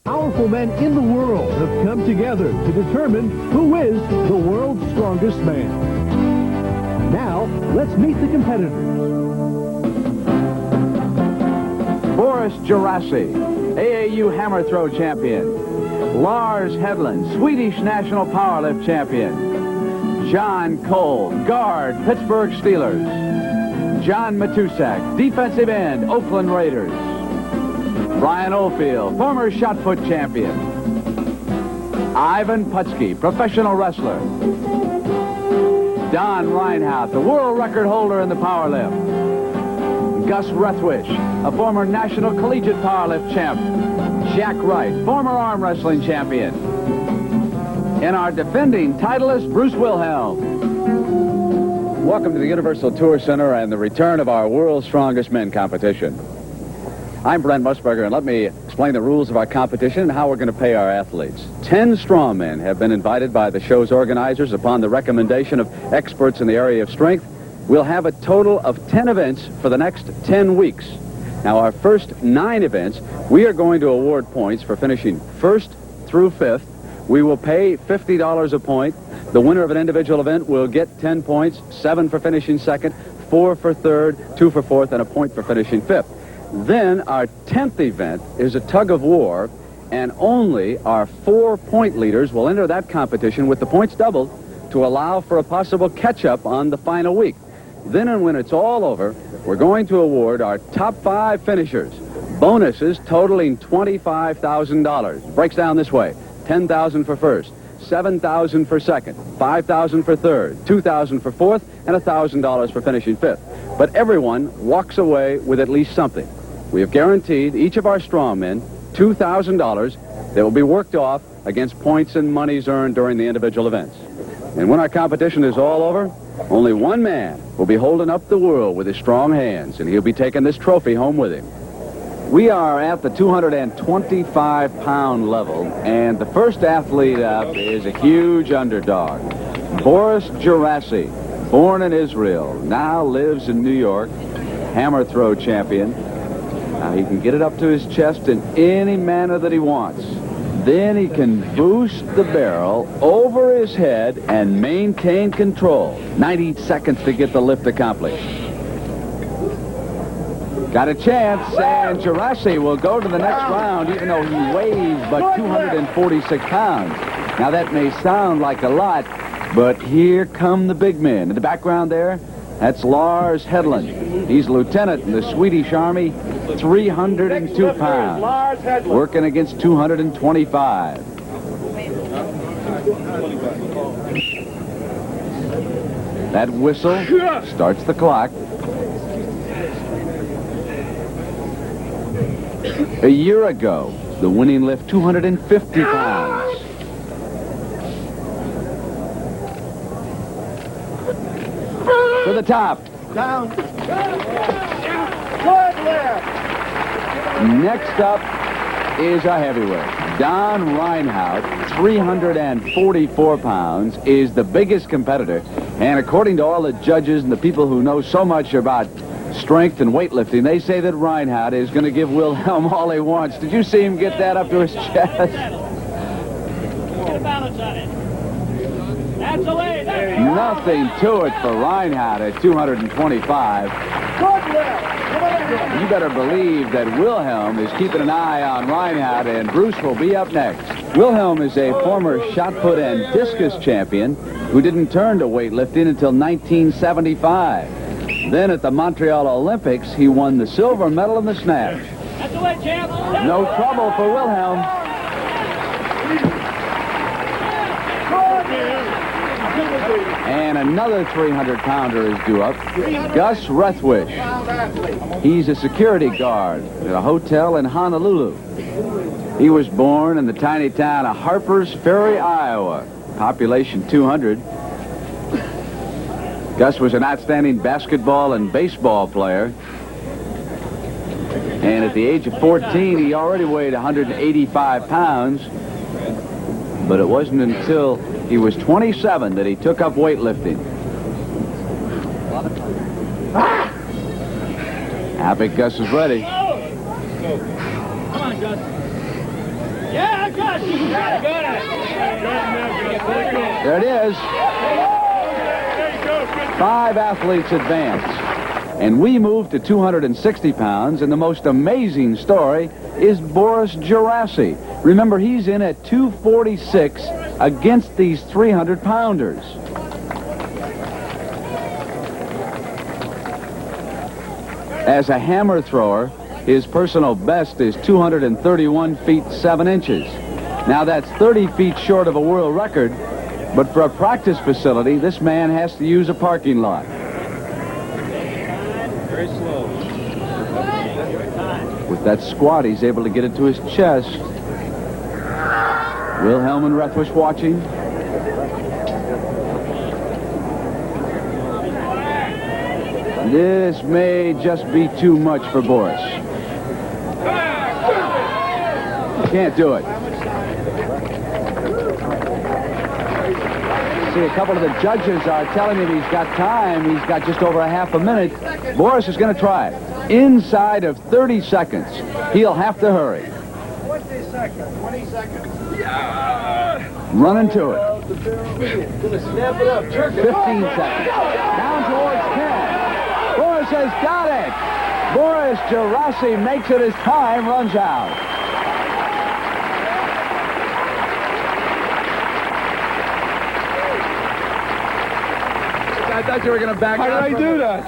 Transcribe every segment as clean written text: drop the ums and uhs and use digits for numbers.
Powerful men in the world have come together to determine who is the world's strongest man. Now, let's meet the competitors. Boris Gerassi, AAU hammer throw champion. Lars Hedlund, Swedish national powerlift champion. John Cole, guard, Pittsburgh Steelers. John Matusak, defensive end, Oakland Raiders. Brian Oldfield, former shot put champion. Ivan Putski, professional wrestler. Don Reinhardt, the world record holder in the powerlift. Gus Rethwish, a former national collegiate powerlift champ. Jack Wright, former arm wrestling champion. And our defending titleist, Bruce Wilhelm. Welcome to the Universal Tour Center and the return of our World's Strongest Men competition. I'm Brent Musburger, and let me explain the rules of our competition and how we're going to pay our athletes. 10 strongmen have been invited by the show's organizers upon the recommendation of experts in the area of strength. We'll have a total of 10 events for the next 10 weeks. Now, our first 9 events, we are going to award points for finishing 1st through 5th. We will pay $50 a point. The winner of an individual event will get 10 points, 7 for finishing 2nd, 4 for 3rd, 2 for 4th, and a point for finishing 5th. Then our 10th event is a tug of war, and only our 4-point leaders will enter that competition with the points doubled to allow for a possible catch-up on the final week. Then and when it's all over, we're going to award our top 5 finishers bonuses totaling $25,000. Breaks down this way: $10,000 for 1st, $7,000 for 2nd, $5,000 for 3rd, $2,000 for 4th, and $1,000 for finishing 5th. But everyone walks away with at least something. We have guaranteed each of our strongmen $2,000 that will be worked off against points and monies earned during the individual events. And when our competition is all over, only one man will be holding up the world with his strong hands, and he'll be taking this trophy home with him. We are at the 225-pound level, and the first athlete up is a huge underdog. Boris Gerassi, born in Israel, now lives in New York, hammer throw champion. Now, he can get it up to his chest in any manner that he wants. Then he can boost the barrel over his head and maintain control. 90 seconds to get the lift accomplished. Got a chance, and Gerassi will go to the next round, even though he weighs but 246 pounds. Now, that may sound like a lot, but here come the big men. In the background there, that's Lars Hedlund. He's lieutenant in the Swedish Army, 302 pounds, working against 225. That whistle starts the clock. A year ago, the winning lift, 250 pounds. To the top. Down. Next up is a heavyweight. Don Reinhardt, 344 pounds, is the biggest competitor. And according to all the judges and the people who know so much about strength and weightlifting, they say that Reinhardt is going to give Wilhelm all he wants. Did you see him get that up to his chest? Get a balance on it. That's the way. Nothing to it for Reinhardt at 225. You better believe that Wilhelm is keeping an eye on Reinhardt, and Bruce will be up next. Wilhelm is a former shot put and discus champion who didn't turn to weightlifting until 1975. Then at the Montreal Olympics, he won the silver medal in the snatch. That's the way, champ. No trouble for Wilhelm. And another 300-pounder is due up. Gus Rethwish. He's a security guard at a hotel in Honolulu. He was born in the tiny town of Harpers Ferry, Iowa. Population 200. Gus was an outstanding basketball and baseball player. And at the age of 14, he already weighed 185 pounds. But it wasn't until he was 27 that he took up weightlifting. I think Gus is ready. Come on, Gus. Yeah, I got you. There it is. 5 athletes advance. And we move to 260 pounds, and the most amazing story is Boris Gerasi. Remember, he's in at 246 against these 300-pounders. As a hammer thrower, his personal best is 231 feet 7 inches. Now that's 30 feet short of a world record, but for a practice facility, this man has to use a parking lot. Very slow. With that squat, he's able to get it to his chest. Wilhelm and Rethwish watching. This may just be too much for Boris. Can't do it. See, a couple of the judges are telling him he's got time. He's got just over a half a minute. Boris is going to try it. Inside of 30 seconds. He'll have to hurry. 20 seconds. 20 seconds. Running to it. Gonna snap it up. Jerk 15 seconds. Down towards 10. Boris has got it. Boris Gerasi makes it as time runs out. I thought you were going to back How out. did I do that?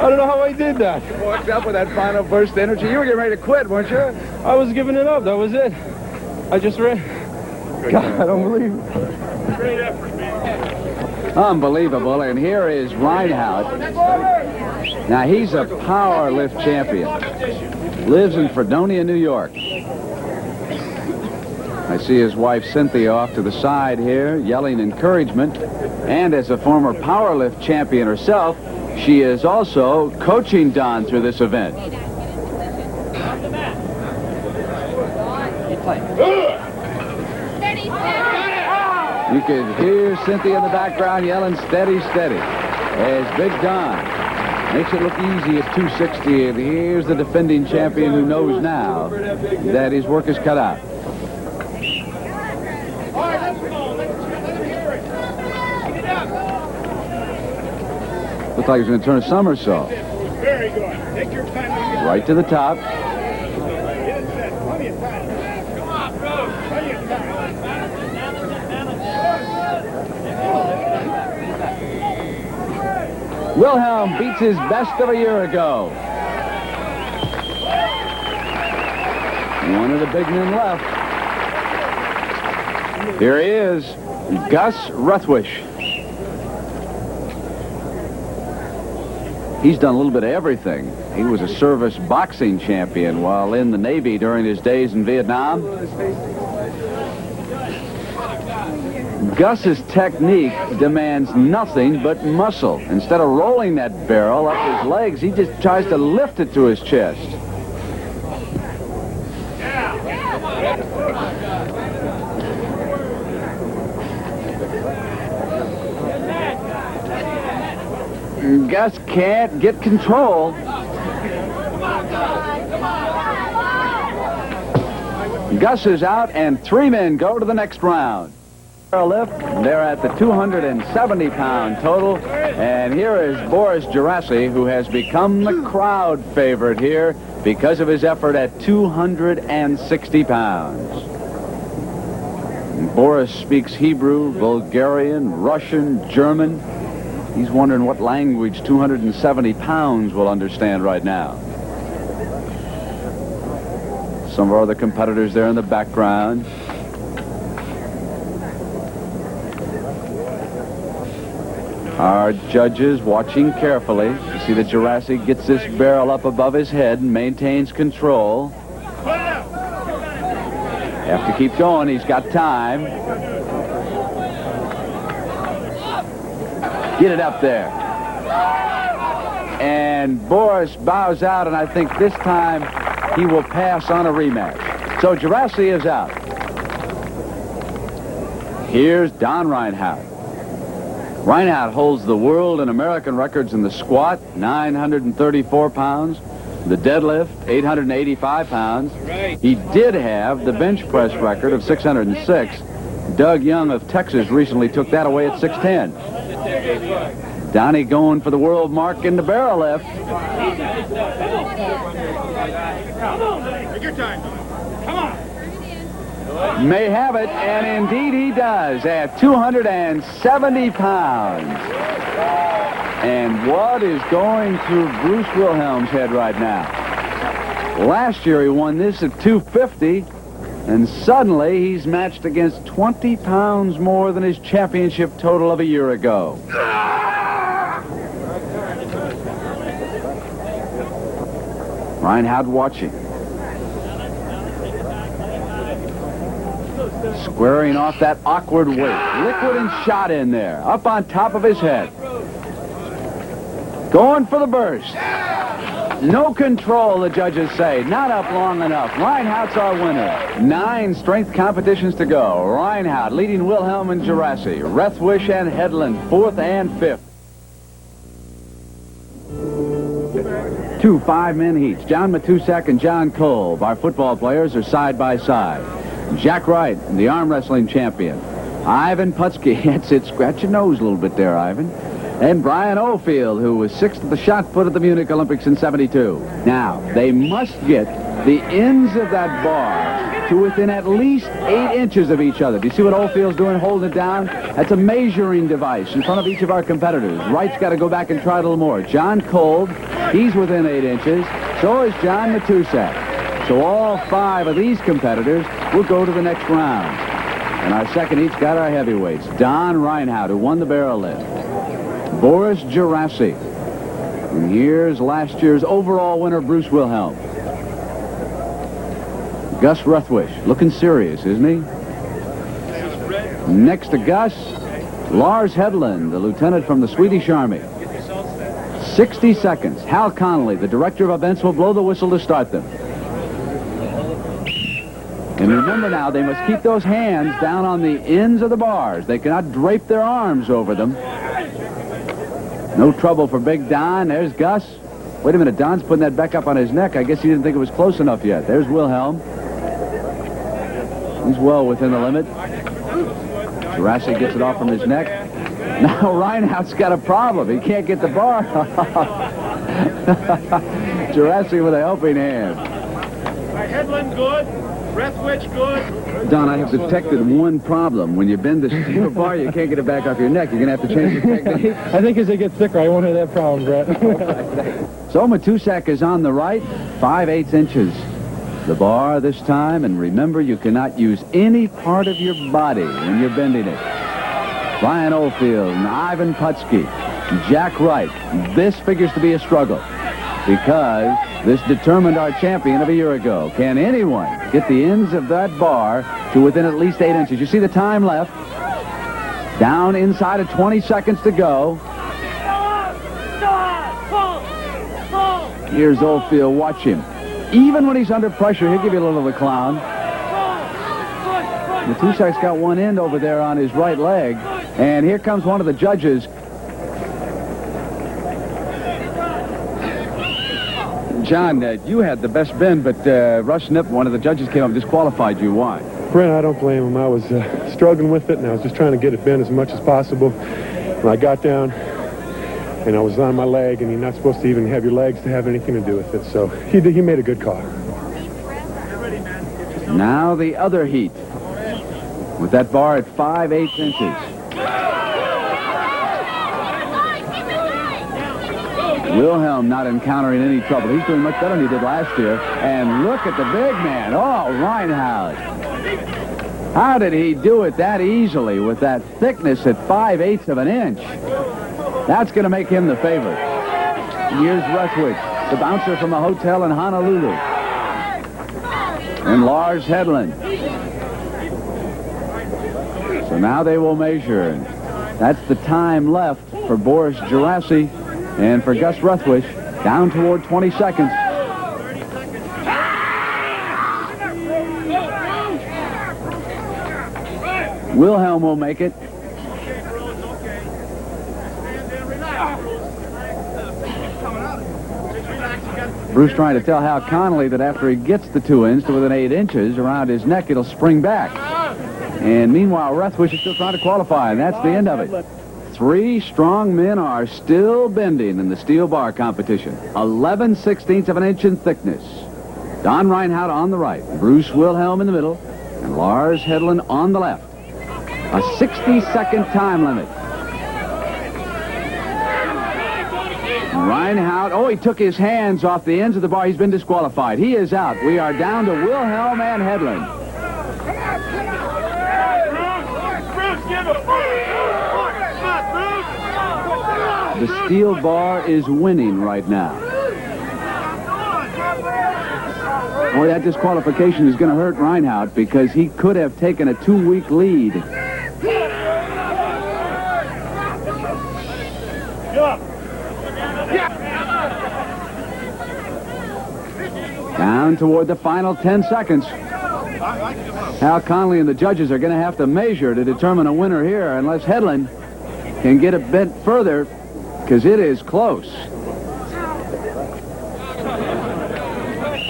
I don't know how I did that. You walked up with that final burst of energy. You were getting ready to quit, weren't you? I was giving it up. That was it. I just ran. God, I don't believe it. Great effort, man. Unbelievable. And here is Reinhardt. Now, he's a power lift champion. Lives in Fredonia, New York. I see his wife Cynthia off to the side here, yelling encouragement. And as a former power lift champion herself, she is also coaching Don through this event. You could hear Cynthia in the background yelling, steady, steady, as Big Don makes it look easy at 260. And here's the defending champion who knows now that his work is cut out. All right, let's go. Let him hear it. Get it up. Looks like he's going to turn a somersault. Very good. Take your time. Right to the top. Get it set. Plenty of time. Come on, bro. Plenty of time. Wilhelm beats his best of a year ago. One of the big men left. Here he is, Gus Rethwish. He's done a little bit of everything. He was a service boxing champion while in the Navy during his days in Vietnam. Gus's technique demands nothing but muscle. Instead of rolling that barrel up his legs, he just tries to lift it to his chest. Gus can't get control. Gus is out, and 3 men go to the next round. Lift. They're at the 270-pound total, and here is Boris Gerasi, who has become the crowd favorite here because of his effort at 260 pounds. Boris speaks Hebrew, Bulgarian, Russian, German. He's wondering what language 270 pounds will understand right now. Some of our other competitors there in the background. Our judges watching carefully. You see that Gerasi gets this barrel up above his head and maintains control. Have to keep going. He's got time. Get it up there. And Boris bows out, and I think this time he will pass on a rematch. So Gerasi is out. Here's Don Reinhardt. Reinhardt holds the world and American records in the squat, 934 pounds, The deadlift, 885 pounds. He did have the bench press record of 606. Doug Young of Texas recently took that away at 610. Donnie going for the world mark in the barrel lift. Take your time. Come on. May have it, and indeed he does, at 270 pounds. And what is going through Bruce Wilhelm's head right now? Last year he won this at 250, and suddenly he's matched against 20 pounds more than his championship total of a year ago. Reinhardt watching. Squaring off that awkward weight. Liquid and shot in there. Up on top of his head. Going for the burst. No control, the judges say. Not up long enough. Reinhardt's our winner. 9 strength competitions to go. Reinhardt leading Wilhelm and Gerasi. Rethwish and Hedlund, 4th and 5th. 2 5-man heats. John Matusak and John Kolb, our football players, are side by side. Jack Wright, the arm wrestling champion. Ivan Putski, that's it, scratch your nose a little bit there, Ivan. And Brian Oldfield, who was 6th at the shot put at the Munich Olympics in '72. Now, they must get the ends of that bar to within at least 8 inches of each other. Do you see what Oldfield's doing, holding it down? That's a measuring device in front of each of our competitors. Wright's got to go back and try a little more. John Kolb, he's within 8 inches. So is John Matusak. So all 5 of these competitors will go to the next round. And our second each got our heavyweights. Don Reinhardt, who won the barrel lift. Boris Gerasi. And here's last year's overall winner, Bruce Wilhelm. Gus Rethwish, looking serious, isn't he? Next to Gus, Lars Hedlund, the lieutenant from the Swedish Army. 60 seconds. Hal Connolly, the director of events, will blow the whistle to start them. And remember now, they must keep those hands down on the ends of the bars. They cannot drape their arms over them. No trouble for Big Don. There's Gus. Wait a minute, Don's putting that back up on his neck. I guess he didn't think it was close enough yet. There's Wilhelm. He's well within the limit. Gerasi gets it off from his neck. Now Reinhardt's got a problem. He can't get the bar. Gerasi with a helping hand. Hedlund good. Rethwish good. Don, I have detected one problem. When you bend the steel bar, you can't get it back off your neck. You're going to have to change your technique. I think as they get thicker, I won't have that problem, Brett. So Matusak is on the right, 5/8 inches. The bar this time, and remember, you cannot use any part of your body when you're bending it. Brian Oldfield and Ivan Putski, Jack Wright. This figures to be a struggle because this determined our champion of a year ago. Can anyone get the ends of that bar to within at least 8 inches? You see the time left. Down inside of 20 seconds to go. Here's Oldfield. Watch him. Even when he's under pressure, he'll give you a little of a clown. Matusak's got one end over there on his right leg. And here comes one of the judges. John, you had the best bend, but Russ Knipp, one of the judges, came up and disqualified you. Why? Brent, I don't blame him. I was struggling with it, and I was just trying to get it bent as much as possible. When I got down, and I was on my leg, and you're not supposed to even have your legs to have anything to do with it. So he made a good call. Now the other heat. With that bar at 5/8 inches. Wilhelm not encountering any trouble. He's doing much better than he did last year. And look at the big man. Oh, Reinhardt. How did he do it that easily with that thickness at 5/8 of an inch? That's going to make him the favorite. Here's Rethwish, the bouncer from a hotel in Honolulu. And Lars Hedlund. So now they will measure. That's the time left for Boris Gerasi and for Gus Rethwish, down toward 20 seconds. Wilhelm will make it. Bruce trying to tell Hal Connolly that after he gets the 2 ends to within 8 inches around his neck, it'll spring back. And meanwhile, Rethwish is still trying to qualify, and that's the end of it. 3 strong men are still bending in the steel bar competition. 11/16 of an inch in thickness. Don Reinhardt on the right, Bruce Wilhelm in the middle, and Lars Hedlund on the left. A 60-second time limit. Reinhardt, oh, he took his hands off the ends of the bar. He's been disqualified. He is out. We are down to Wilhelm and Hedlund. The steel bar is winning right now. Boy, that disqualification is going to hurt Reinhardt because he could have taken a 2-week lead. Down toward the final 10 seconds. Hal Connolly and the judges are going to have to measure to determine a winner here unless Hedlund can get a bit further, because it is close.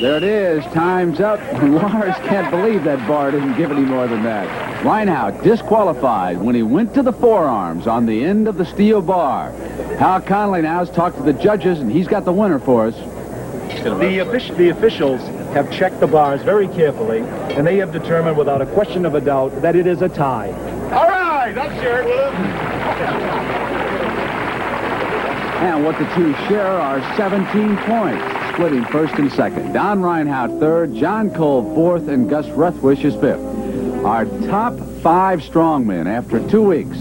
There it is. Time's up. Lars can't believe that bar didn't give any more than that. Reinhardt disqualified when he went to the forearms on the end of the steel bar. Hal Connolly now has talked to the judges, and he's got the winner for us. The officials have checked the bars very carefully, and they have determined without a question of a doubt that it is a tie. All right, that's sure. And what the two share are 17 points, splitting first and second. Don Reinhardt third, John Cole fourth, and Gus Rethwish is fifth. Our top 5 strongmen after 2 weeks.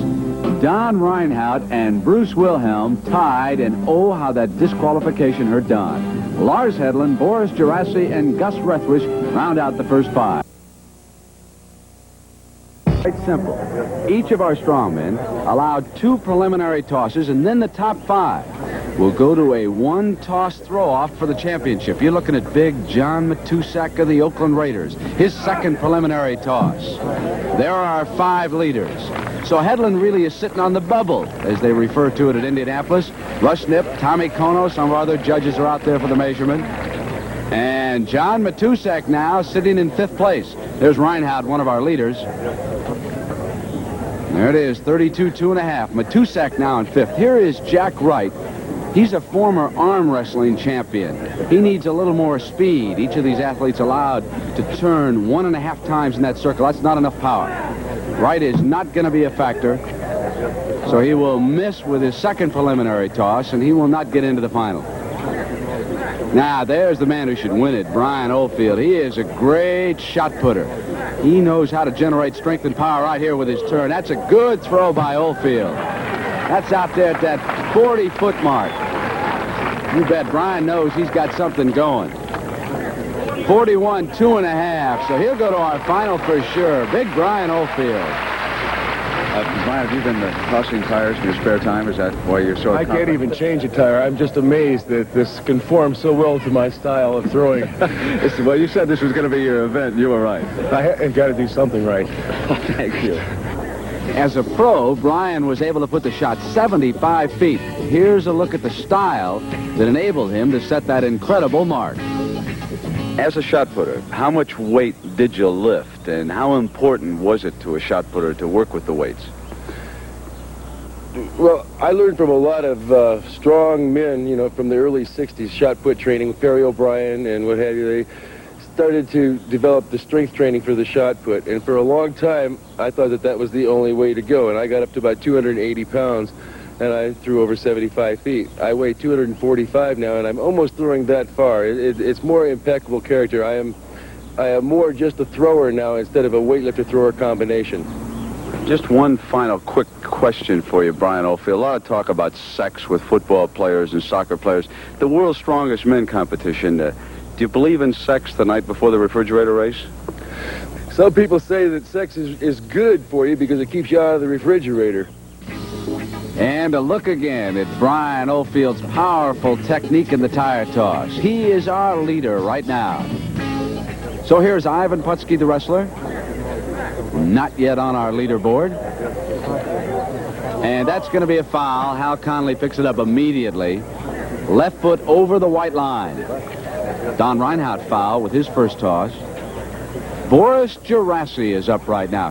Don Reinhardt and Bruce Wilhelm tied, and oh, how that disqualification hurt Don. Lars Hedlund, Boris Gerassi, and Gus Rethwish round out the first 5. Quite simple. Each of our strongmen allowed 2 preliminary tosses, and then the top 5 will go to a 1-toss throw-off for the championship. You're looking at big John Matusak of the Oakland Raiders, his second preliminary toss. There are 5 leaders. So Hedlund really is sitting on the bubble, as they refer to it at Indianapolis. Russ Knipp, Tommy Kono, some of our other judges are out there for the measurement. And John Matusak now sitting in 5th place. There's Reinhardt, one of our leaders. There it is, 32.5. Matusak now in 5th. Here is Jack Wright. He's a former arm wrestling champion. He needs a little more speed. Each of these athletes allowed to turn 1.5 times in that circle. That's not enough power. Wright is not going to be a factor, so he will miss with his second preliminary toss, and he will not get into the final. Now, there's the man who should win it, Brian Oldfield. He is a great shot putter. He knows how to generate strength and power right here with his turn. That's a good throw by Oldfield. That's out there at that 40-foot mark. You bet Brian knows he's got something going. 41, 2.5, so he'll go to our final for sure. Big Brian Oldfield. Brian, have you been tossing tires in your spare time? Is that why you're so confident? I can't even change a tire. I'm just amazed that this conforms so well to my style of throwing. Well, you said this was going to be your event. You were right. I've got to do something right. Thank you. As a pro, Brian was able to put the shot 75 feet. Here's a look at the style that enabled him to set that incredible mark. As a shot putter, how much weight did you lift, and how important was it to a shot putter to work with the weights? Well, I learned from a lot of strong men, you know, from the early 60s, shot put training with Perry O'Brien and what have you. They started to develop the strength training for the shot put, and for a long time, I thought that that was the only way to go, and I got up to about 280 pounds, and I threw over 75 feet. I weigh 245 now, and I'm almost throwing that far. It's more impeccable character. I am more just a thrower now instead of a weightlifter-thrower combination. Just one final quick question for you, Brian Oldfield. A lot of talk about sex with football players and soccer players. The World's Strongest Men competition, do you believe in sex the night before the refrigerator race? Some people say that sex is good for you because it keeps you out of the refrigerator. And a look again at Brian Oldfield's powerful technique in the tire toss. He is our leader right now. So here's Ivan Putski, the wrestler. Not yet on our leaderboard. And that's going to be a foul. Hal Connolly picks it up immediately. Left foot over the white line. Don Reinhardt foul with his first toss. Boris Gerassi is up right now.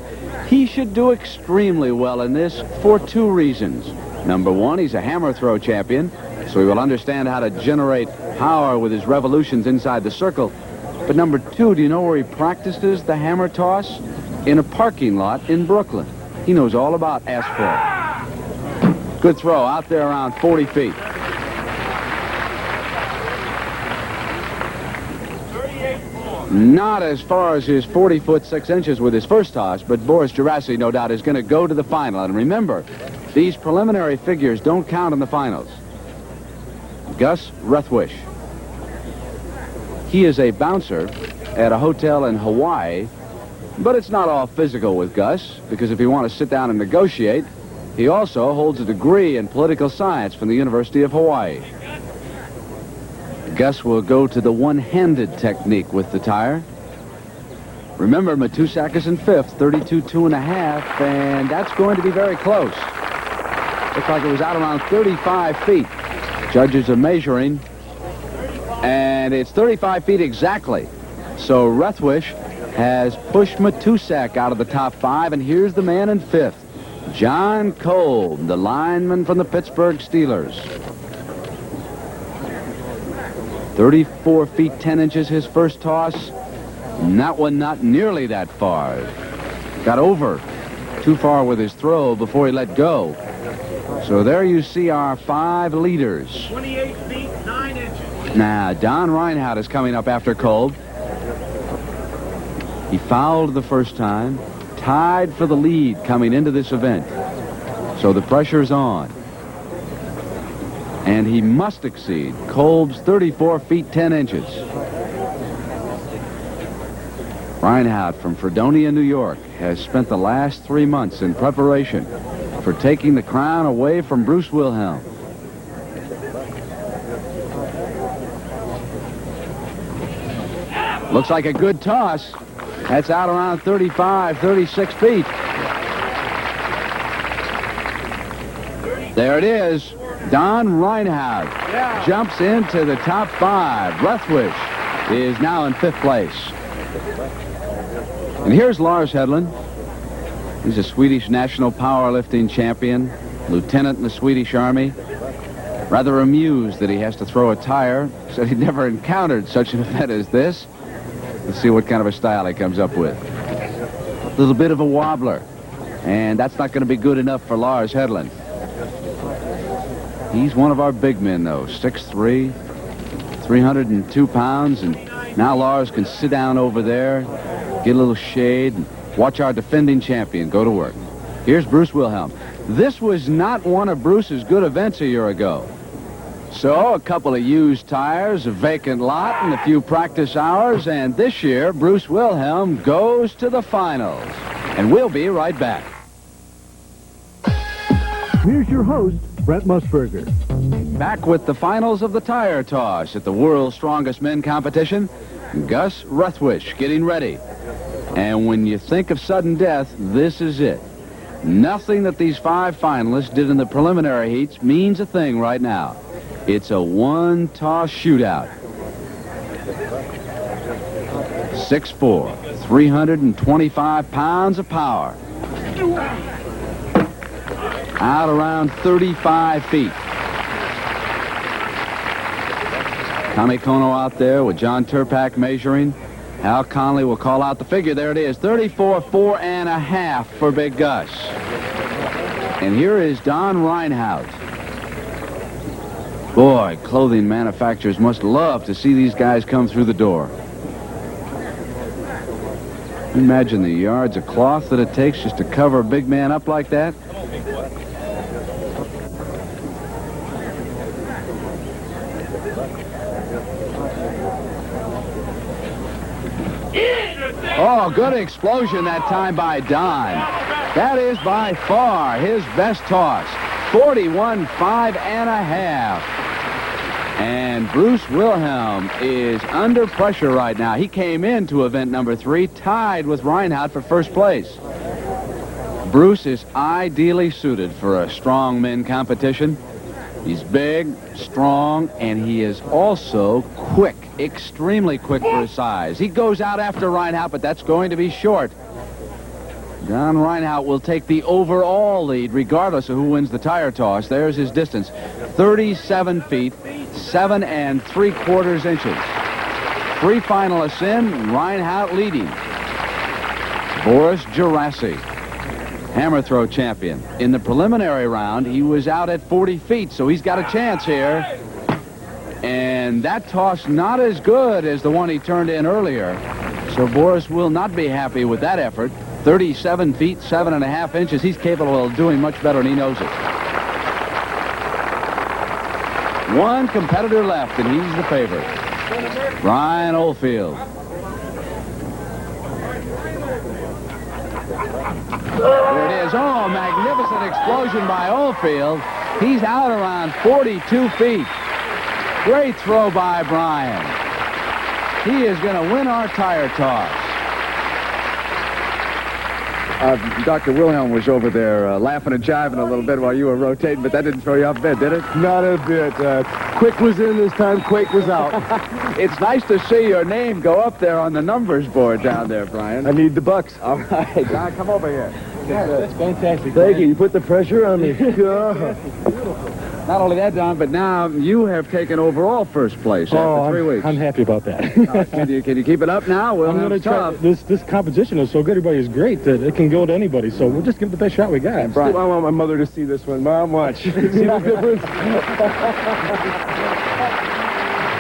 He should do extremely well in this for two reasons. Number one, he's a hammer throw champion, so he will understand how to generate power with his revolutions inside the circle. But number two, do you know where he practices the hammer toss? In a parking lot in Brooklyn. He knows all about asphalt. Good throw out there around 40 feet. Not as far as his 40 foot 6 inches with his first toss, but Boris Gerassi, no doubt, is going to go to the final. And remember, these preliminary figures don't count in the finals. Gus Rethwish. He is a bouncer at a hotel in Hawaii, but it's not all physical with Gus, because if you want to sit down and negotiate, he also holds a degree in political science from the University of Hawaii. Gus will go to the one-handed technique with the tire. Remember, Matusak is in fifth, 32.5, and that's going to be very close. Looks like it was out around 35 feet. Judges are measuring, and it's 35 feet exactly. So Rethwish has pushed Matusak out of the top 5, and here's the man in fifth, John Kolb, the lineman from the Pittsburgh Steelers. 34 feet 10 inches his first toss. And that one not nearly that far. Got over too far with his throw before he let go. So there you see our 5 leaders. 28 feet 9 inches. Now, Don Reinhardt is coming up after Kolb. He fouled the first time, tied for the lead coming into this event. So the pressure's on. And he must exceed Kolb's 34 feet 10 inches. Reinhardt from Fredonia, New York, has spent the last 3 months in preparation for taking the crown away from Bruce Wilhelm. Looks like a good toss. That's out around 35, 36 feet. There it is. Don Reinhardt jumps into the top 5. Rethwish is now in 5th place. And here's Lars Hedlund. He's a Swedish national powerlifting champion, lieutenant in the Swedish Army. Rather amused that he has to throw a tire. Said he'd never encountered such an event as this. Let's see what kind of a style he comes up with. A little bit of a wobbler. And that's not going to be good enough for Lars Hedlund. He's one of our big men, though. 6'3", 302 pounds. And now Lars can sit down over there, get a little shade, and watch our defending champion go to work. Here's Bruce Wilhelm. This was not one of Bruce's good events a year ago. So a couple of used tires, a vacant lot, and a few practice hours. And this year, Bruce Wilhelm goes to the finals. And we'll be right back. Here's your host, Brent Musburger. Back with the finals of the tire toss at the World's Strongest Men competition. Gus Rethwish getting ready. And when you think of sudden death, this is it. Nothing that these 5 finalists did in the preliminary heats means a thing right now. It's a one-toss shootout. 6'4", 325 pounds of power. Out around 35 feet. Tommy Kono out there with John Turpak measuring. Hal Conley will call out the figure. There it is, 34.5 for Big Gus. And here is Don Reinhardt. Boy, clothing manufacturers must love to see these guys come through the door. Imagine the yards of cloth that it takes just to cover a big man up like that. Oh, good explosion that time by Don. That is by far his best toss. 41.5 and a half. And Bruce Wilhelm is under pressure right now. He came into event number 3 tied with Reinhardt for first place. Bruce is ideally suited for a strong men competition. He's big, strong, and he is also quick, extremely quick for his size. He goes out after Reinhardt, but that's going to be short. John Reinhardt will take the overall lead regardless of who wins the tire toss. There's his distance, 37 feet, 7 3/4 inches. 3 finalists in, Reinhardt leading. Boris Gerasi, hammer throw champion. In the preliminary round, he was out at 40 feet, so he's got a chance here. And that toss not as good as the one he turned in earlier. So Boris will not be happy with that effort. 37 feet, 7 1/2 inches. He's capable of doing much better, and he knows it. One competitor left, and he's the favorite. Brian Oldfield. There it is. Oh, magnificent explosion by Oldfield. He's out around 42 feet. Great throw by Brian. He is going to win our tire toss. Dr. Wilhelm was over there laughing and jiving a little bit while you were rotating, but that didn't throw you off bed, did it? Not a bit. Quick was in this time, Quake was out. It's nice to see your name go up there on the numbers board down there, Brian. I need the bucks. All right, John, come over here. That's fantastic. Thank you. You put the pressure on me. Not only that, Don, but now you have taken overall first place after 3 weeks. I'm happy about that. Can you keep it up now? I'm going to try. This competition is so good. Everybody is great that it can go to anybody. So we'll just give it the best shot we got. I want my mother to see this one. Mom, watch. See the difference?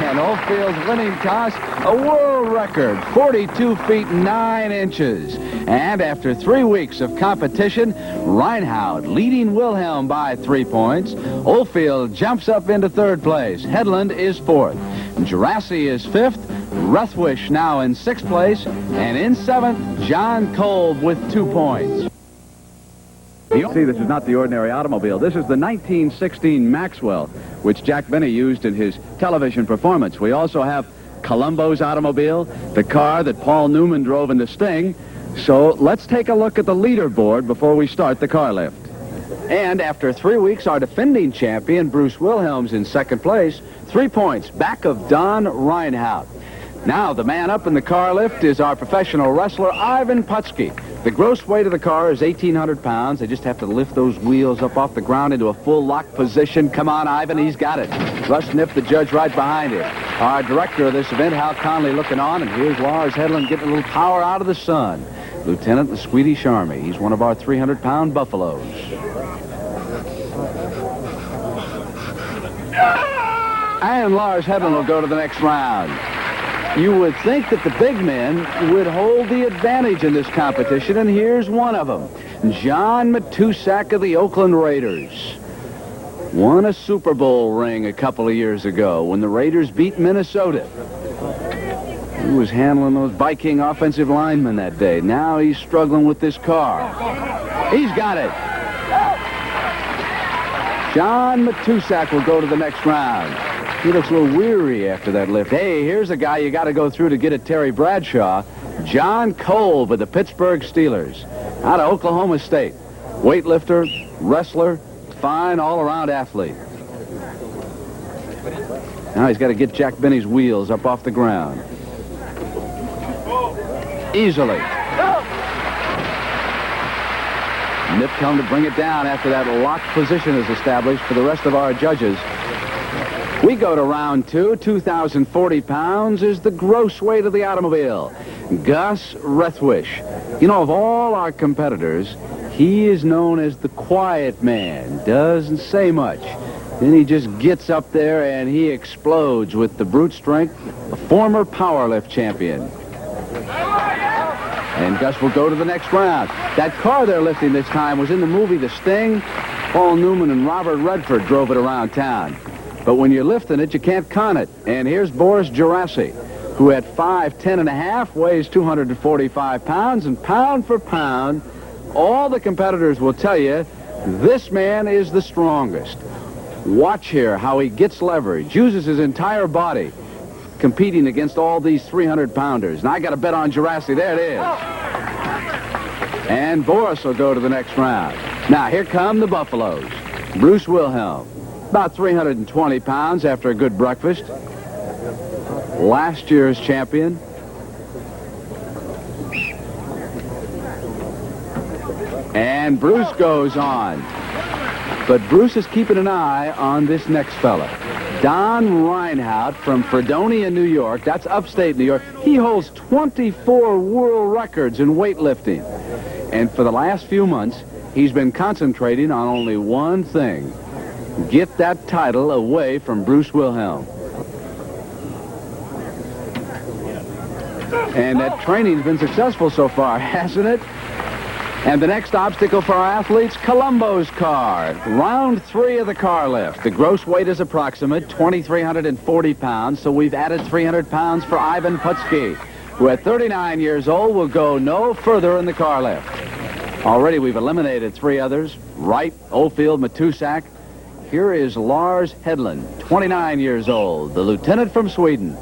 And Oldfield's winning toss, a world record, 42 feet 9 inches. And after 3 weeks of competition, Reinhardt leading Wilhelm by 3 points. Oldfield jumps up into 3rd place. Hedlund is 4th. Gerasi is 5th. Ruthwish now in 6th place. And in 7th, John Kolb with 2 points. You'll see this is not the ordinary automobile. This is the 1916 Maxwell, which Jack Benny used in his television performance. We also have Columbo's automobile, the car that Paul Newman drove in the Sting. So let's take a look at the leaderboard before we start the car lift. And after 3 weeks, our defending champion, Bruce Wilhelm's in 2nd place, 3 points back of Don Reinhardt. Now, the man up in the car lift is our professional wrestler, Ivan Putski. The gross weight of the car is 1,800 pounds. They just have to lift those wheels up off the ground into a full lock position. Come on, Ivan, he's got it. Russ Nipp, the judge, right behind him. Our director of this event, Hal Conley, looking on, and here's Lars Hedlund getting a little power out of the sun. Lieutenant the Swedish Army. He's one of our 300-pound buffaloes. And Lars Hedlund will go to the next round. You would think that the big men would hold the advantage in this competition, and here's one of them. John Matusak of the Oakland Raiders. Won a Super Bowl ring a couple of years ago when the Raiders beat Minnesota. He was handling those Viking offensive linemen that day. Now he's struggling with this car. He's got it. John Matusak will go to the next round. He looks a little weary after that lift. Hey, here's a guy you got to go through to get at Terry Bradshaw. John Kolb of the Pittsburgh Steelers. Out of Oklahoma State. Weightlifter, wrestler, fine all-around athlete. Now he's got to get Jack Benny's wheels up off the ground. Easily. Nip come to bring it down after that locked position is established for the rest of our judges. We go to round 2. 2,040 pounds is the gross weight of the automobile. Gus Ruthwish. You know, of all our competitors, he is known as the quiet man. Doesn't say much. Then he just gets up there and he explodes with the brute strength, a former powerlift champion. And Gus will go to the next round. That car they're lifting this time was in the movie The Sting. Paul Newman and Robert Redford drove it around town. But when you're lifting it, you can't con it. And here's Boris Gerasi, who at 5'10 and a half weighs 245 pounds, and pound for pound, all the competitors will tell you this man is the strongest. Watch here how he gets leverage, uses his entire body, competing against all these 300-pounders. And I got to bet on Gerasi. There it is. And Boris will go to the next round. Now, here come the Buffaloes. Bruce Wilhelm, About 320 pounds after a good breakfast. Last year's champion. And Bruce goes on. But Bruce is keeping an eye on this next fella. Don Reinhardt from Fredonia, New York. That's upstate New York. He holds 24 world records in weightlifting. And for the last few months, he's been concentrating on only one thing. Get that title away from Bruce Wilhelm. And that training's been successful so far, hasn't it? And the next obstacle for our athletes, Columbo's car. Round 3 of the car lift. The gross weight is approximate 2,340 pounds, so we've added 300 pounds for Ivan Putski, who at 39 years old will go no further in the car lift. Already we've eliminated 3 others, Wright, Oldfield, Matusak. Here is Lars Hedlund, 29 years old, the lieutenant from Sweden.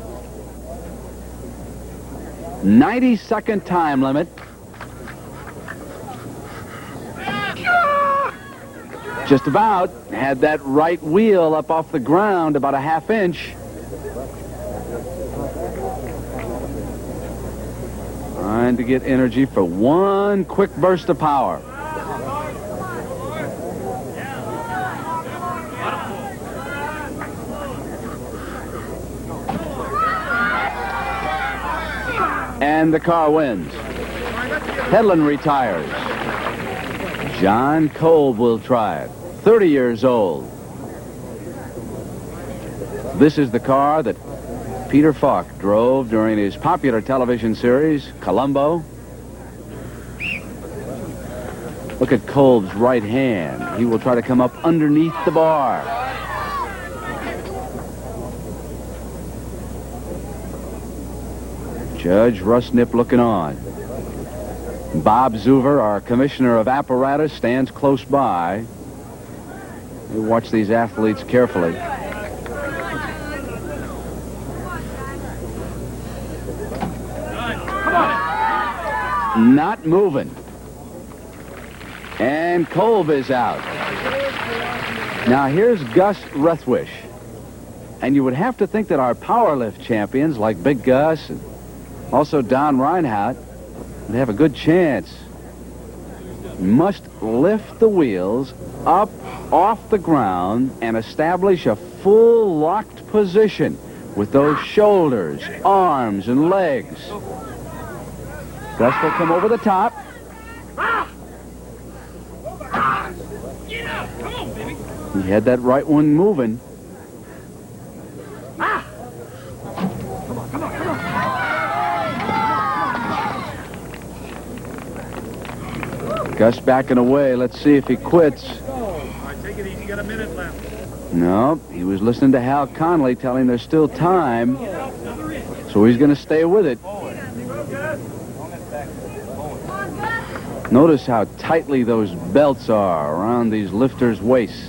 90-second time limit. Just about had that right wheel up off the ground about a half inch. Trying to get energy for one quick burst of power. And the car wins. Hedlund retires. John Kolb will try it. 30 years old. This is the car that Peter Falk drove during his popular television series, Columbo. Look at Kolb's right hand. He will try to come up underneath the bar. Judge Russ Knipp looking on. Bob Zuver, our commissioner of apparatus, stands close by. We watch these athletes carefully. Not moving. And Kolb is out. Now here's Gus Rethwish. And you would have to think that our powerlift champions like Big Gus and also Don Reinhardt would have a good chance. Must lift the wheels up off the ground and establish a full locked position with those shoulders, arms, and legs. Gus will come over the top. He had that right one moving. Gus backing away. Let's see if he quits. Take it easy. You got a minute left. No, he was listening to Hal Conley tell him there's still time. So he's going to stay with it. Notice how tightly those belts are around these lifters' waists.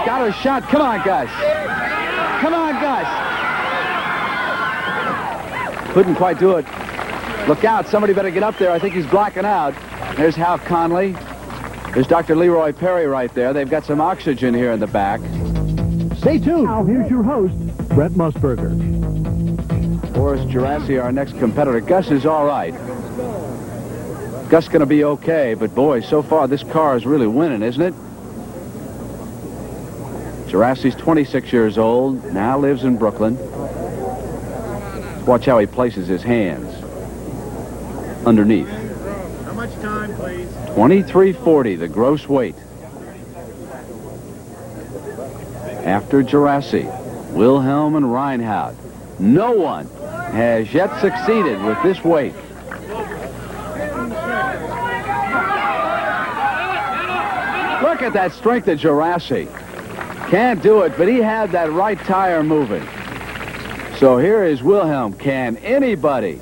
Got a shot. Come on, Gus. Come on, Gus. Couldn't quite do it. Look out. Somebody better get up there. I think he's blacking out. There's Hal Conley. There's Dr. Leroy Perry right there. They've got some oxygen here in the back. Stay tuned. Now, here's your host, Brett Musburger. Boris Gerassi, our next competitor. Gus is all right. Gus going to be okay, but boy, so far this car is really winning, isn't it? Gerassi's 26 years old, now lives in Brooklyn. Watch how he places his hands underneath. How much time, please? 2340, the gross weight. After Gerassi, Wilhelm, and Reinhardt, no one has yet succeeded with this weight. Look at that strength of Gerassi. Can't do it, but he had that right tire moving. So here is Wilhelm. Can anybody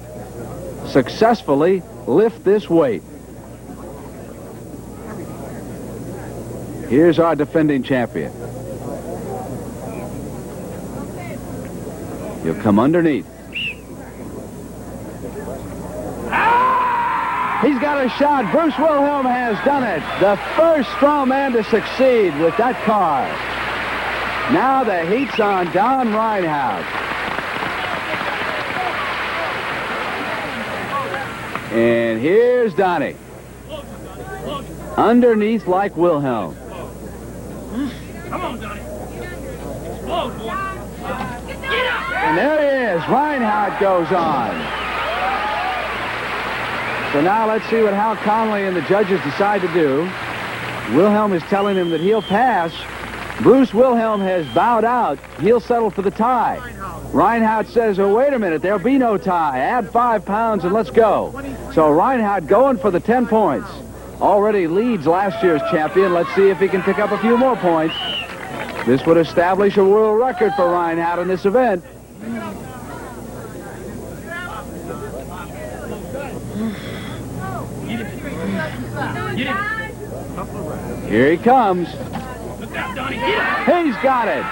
successfully lift this weight? Here's our defending champion. He'll come underneath. He's got a shot. Bruce Wilhelm has done it. The first strong man to succeed with that car. Now the heat's on Don Reinhardt. And here's Donnie. Underneath like Wilhelm. Come on, Donnie. Whoa, boy. Get up. And there he is. Reinhardt goes on. So now let's see what Hal Connolly and the judges decide to do. Wilhelm is telling him that he'll pass. Bruce Wilhelm has bowed out. He'll settle for the tie. Reinhardt says, oh, wait a minute, there'll be no tie. Add 5 pounds and let's go. So Reinhardt going for the 10 points. Already leads last year's champion. Let's see if he can pick up a few more points. This would establish a world record for Reinhardt in this event. Here he comes. He's got it.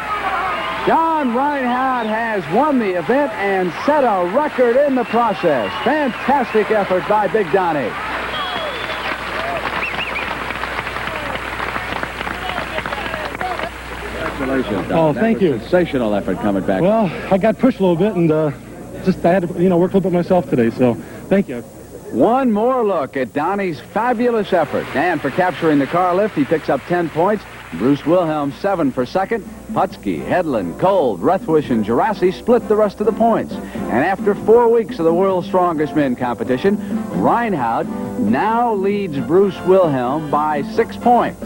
John Reinhardt has won the event and set a record in the process. Fantastic effort by Big Donnie. Congratulations, Don. Oh, thank you. Sensational effort coming back. Well, I got pushed a little bit, and I had to, work a little bit myself today, so thank you. One more look at Donnie's fabulous effort. And for capturing the car lift, he picks up 10 points. Bruce Wilhelm, 7 for second. Putski, Hedlund, Kolb, Rethwish, and Gerasi split the rest of the points. And after 4 weeks of the World's Strongest Men competition, Reinhardt now leads Bruce Wilhelm by 6 points.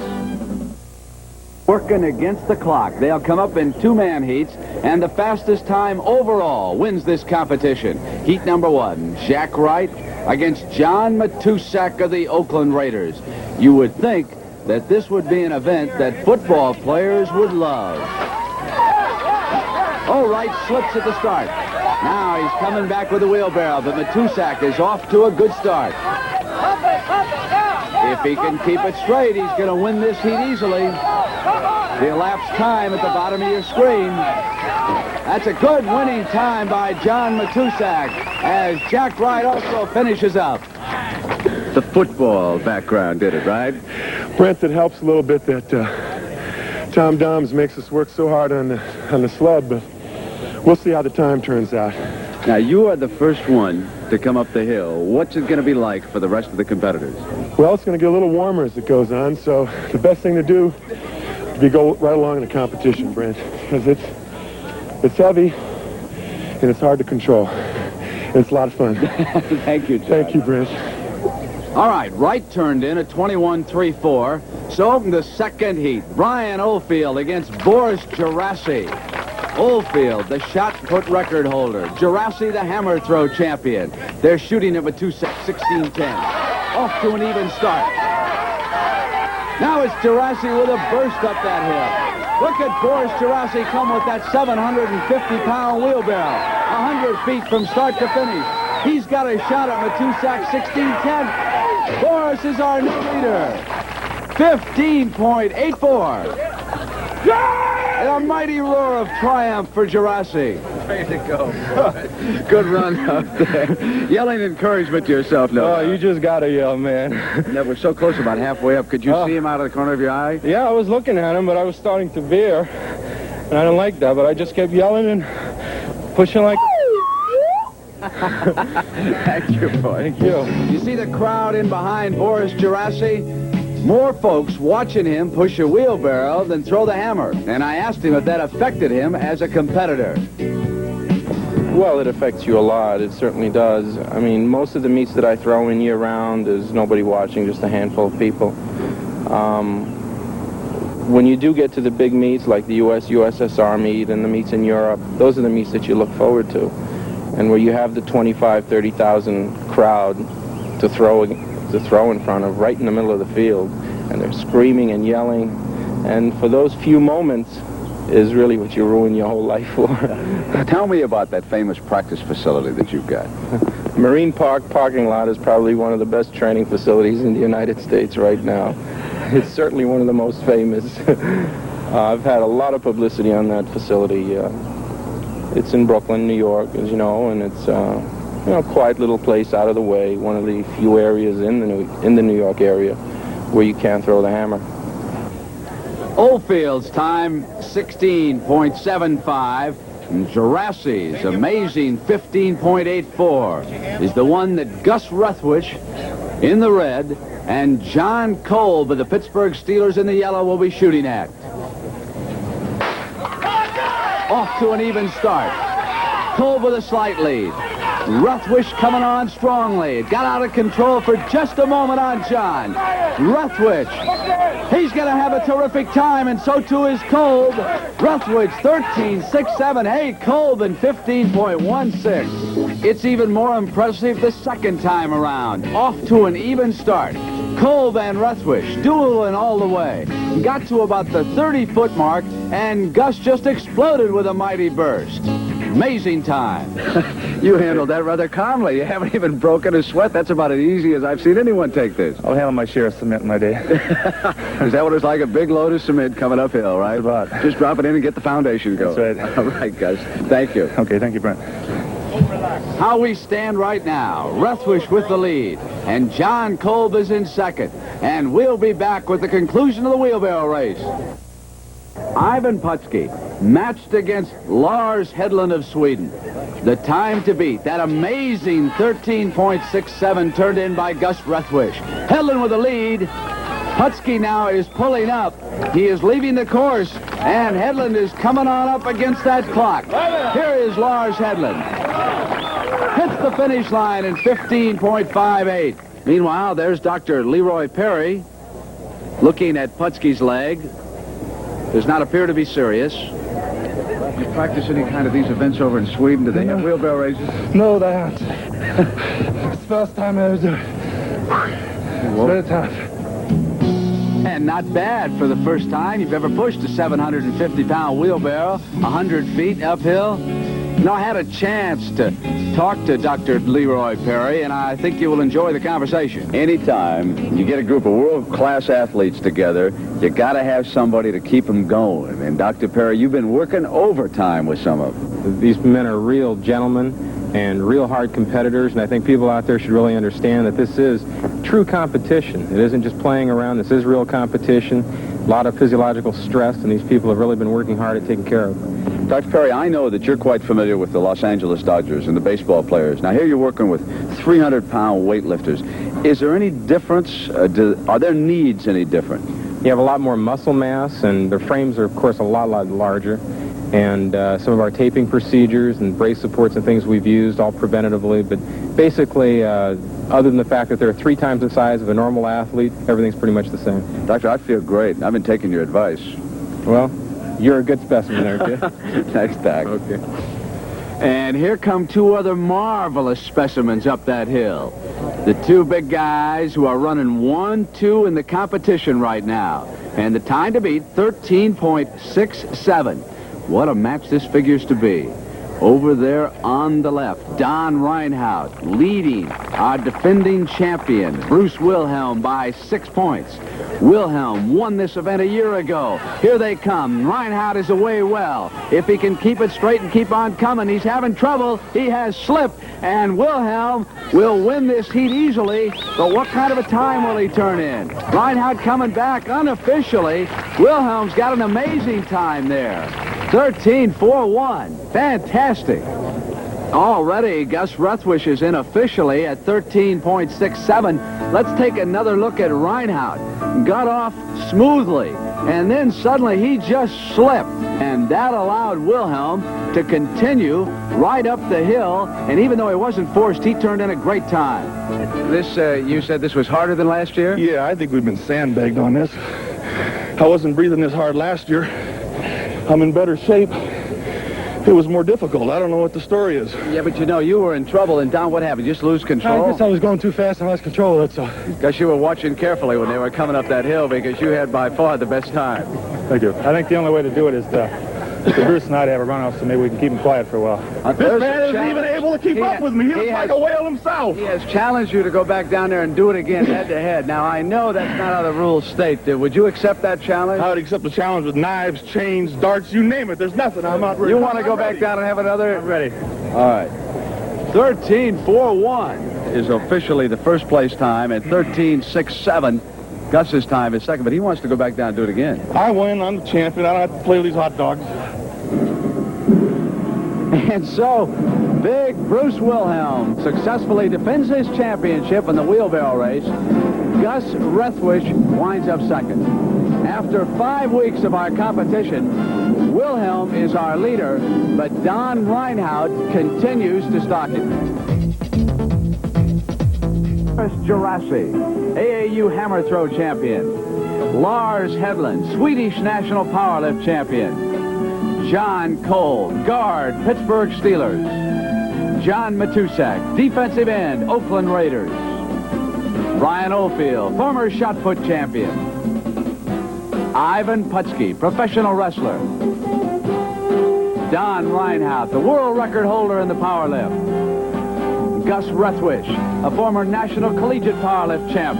Working against the clock. They'll come up in 2-man heats, and the fastest time overall wins this competition. Heat number 1, Jack Wright against John Matusak of the Oakland Raiders. You would think that this would be an event that football players would love. Oh, Wright slips at the start. Now he's coming back with a wheelbarrow, but Matusak is off to a good start. If he can keep it straight, he's going to win this heat easily. The elapsed time at the bottom of your screen. That's a good winning time by John Matusak as Jack Wright also finishes up. The football background did it, right? Brent, it helps a little bit that Tom Doms makes us work so hard on the sled, but we'll see how the time turns out. Now, you are the first one to come up the hill. What's it going to be like for the rest of the competitors? Well, it's going to get a little warmer as it goes on, so the best thing to do is to go right along in the competition, Brent, because it's heavy and it's hard to control. And it's a lot of fun. Thank you, John. Thank you, Brent. All right, Wright turned in at 21.34. So in the second heat, Brian Oldfield against Boris Gerasi. Oldfield, the shot put record holder. Gerasi, the hammer throw champion. They're shooting him at 16-10. Off to an even start. Now it's Gerasi with a burst up that hill. Look at Boris Gerasi come with that 750-pound wheelbarrow. 100 feet from start to finish. He's got a shot at Matusak, 16-10. Boris is our new leader. 15.84. And a mighty roar of triumph for Gerasi. Way to go. Good run up there. Yelling encouragement to yourself, no. Oh, you just got to yell, man. That was so close, about halfway up. Could you see him out of the corner of your eye? Yeah, I was looking at him, but I was starting to veer, and I didn't like that, but I just kept yelling and pushing like... Thank you, boy. Thank you. You see the crowd in behind Boris Gerasi? More folks watching him push a wheelbarrow than throw the hammer. And I asked him if that affected him as a competitor. Well, it affects you a lot. It certainly does. I mean, most of the meets that I throw in year-round, there's nobody watching, just a handful of people. When you do get to the big meets, like the USSR meet and the meets in Europe, those are the meets that you look forward to. And where you have the 25, 30,000 crowd to throw in front of, right in the middle of the field, and they're screaming and yelling, and for those few moments is really what you ruin your whole life for. Tell me about that famous practice facility that you've got. Marine Park parking lot is probably one of the best training facilities in the United States right now. It's certainly one of the most famous. I've had a lot of publicity on that facility. It's in Brooklyn, New York, as you know, and it's quiet little place out of the way, one of the few areas in the New York area where you can't throw the hammer. Oldfield's time, 16.75. And Geraci's amazing 15.84 is the one that Gus Ruthwish in the red and John Kolb of the Pittsburgh Steelers in the yellow will be shooting at. Off to an even start. Kolb with a slight lead. Ruthwish coming on strongly. It got out of control for just a moment on John. Ruthwish, he's going to have a terrific time, and so too is Kolb. Ruthwish, 13.678. Kolb in 15.16. It's even more impressive the second time around. Off to an even start. Kolb and Ruthwish dueling all the way. Got to about the 30-foot mark, and Gus just exploded with a mighty burst. Amazing time. You handled that rather calmly. You haven't even broken a sweat. That's about as easy as I've seen anyone take this. I'll handle my share of cement in my day. Is that what it's like? A big load of cement coming uphill, right? About. Just drop it in and get the foundation going. That's right. All right, Gus. Thank you. Okay, thank you, Brent. How we stand right now. Ruthwish with the lead, and John Kolb is in second. And we'll be back with the conclusion of the wheelbarrow race. Ivan Putski matched against Lars Hedlund of Sweden. The time to beat, that amazing 13.67 turned in by Gus Ruthwish. Hedlund with the lead. Putski now is pulling up. He is leaving the course, and Hedlund is coming on up against that clock. Here is Lars Hedlund. Hits the finish line in 15.58. Meanwhile, there's Dr. Leroy Perry looking at Putski's leg. Does not appear to be serious. You practice any kind of these events over in Sweden? Do they have wheelbarrow races? No, they aren't. It's the first time I ever do it. It's very tough. And not bad for the first time you've ever pushed a 750-pound wheelbarrow 100 feet uphill. No, I had a chance to talk to Dr. Leroy Perry, and I think you will enjoy the conversation. Anytime you get a group of world-class athletes together, you got to have somebody to keep them going. And Dr. Perry, you've been working overtime with some of them. These men are real gentlemen and real hard competitors, and I think people out there should really understand that this is true competition. It isn't just playing around. This is real competition. A lot of physiological stress, and these people have really been working hard at taking care of them. Dr. Perry, I know that you're quite familiar with the Los Angeles Dodgers and the baseball players. Now, here you're working with 300-pound weightlifters. Is there any difference? Are their needs any different? You have a lot more muscle mass, and their frames are, of course, a lot larger. And some of our taping procedures and brace supports and things we've used all preventatively. But basically, other than the fact that they're 3 times the size of a normal athlete, everything's pretty much the same. Doctor, I feel great. I've been taking your advice. Well, you're a good specimen there, kid. Thanks, Doc. Okay. And here come 2 other marvelous specimens up that hill. The 2 big guys who are running 1-2 in the competition right now. And the time to beat, 13.67. What a match this figures to be. Over there on the left, Don Reinhardt leading our defending champion, Bruce Wilhelm, by 6 points. Wilhelm won this event a year ago. Here they come. Reinhardt is away well. If he can keep it straight and keep on coming, he's having trouble. He has slipped, and Wilhelm will win this heat easily. But what kind of a time will he turn in? Reinhardt coming back unofficially. Wilhelm's got an amazing time there. 13.41. Fantastic. Already, Gus Ruthwish is in officially at 13.67. Let's take another look at Reinhardt. Got off smoothly, and then suddenly he just slipped, and that allowed Wilhelm to continue right up the hill, and even though he wasn't forced, he turned in a great time. This, you said this was harder than last year? Yeah, I think we've been sandbagged on this. I wasn't breathing this hard last year. I'm in better shape. It was more difficult. I don't know what the story is. Yeah, but you know, you were in trouble, and Don, what happened? You just lose control? I guess I was going too fast and lost control, that's all. Because you were watching carefully when they were coming up that hill, because you had by far the best time. Thank you. I think the only way to do it is to Bruce and I to have a run-off, so maybe we can keep him quiet for a while. This man isn't even able to keep up with me. He looks like a whale himself. He has challenged you to go back down there and do it again head-to-head. Now, I know that's not how the rules state. Would you accept that challenge? I would accept the challenge with knives, chains, darts, you name it. There's nothing. I'm not ready. You want to go back down and have another? I'm ready. All right. 13.41 is officially the first place time, and 13.67 Gus's time is second, but he wants to go back down and do it again. I win. I'm the champion. I don't have to play with these hot dogs. And so, big Bruce Wilhelm successfully defends his championship in the wheelbarrow race. Gus Rethwish winds up second. After 5 weeks of our competition, Wilhelm is our leader, but Don Reinhardt continues to stalk him. Chris Gerasi, AAU hammer throw champion. Lars Hedlund, Swedish national powerlift champion. John Cole, guard, Pittsburgh Steelers. John Matusak, defensive end, Oakland Raiders. Brian Oldfield, former shot put champion. Ivan Putski, professional wrestler. Don Reinhardt, the world record holder in the powerlift. Gus Rethwish, a former national collegiate powerlift champ.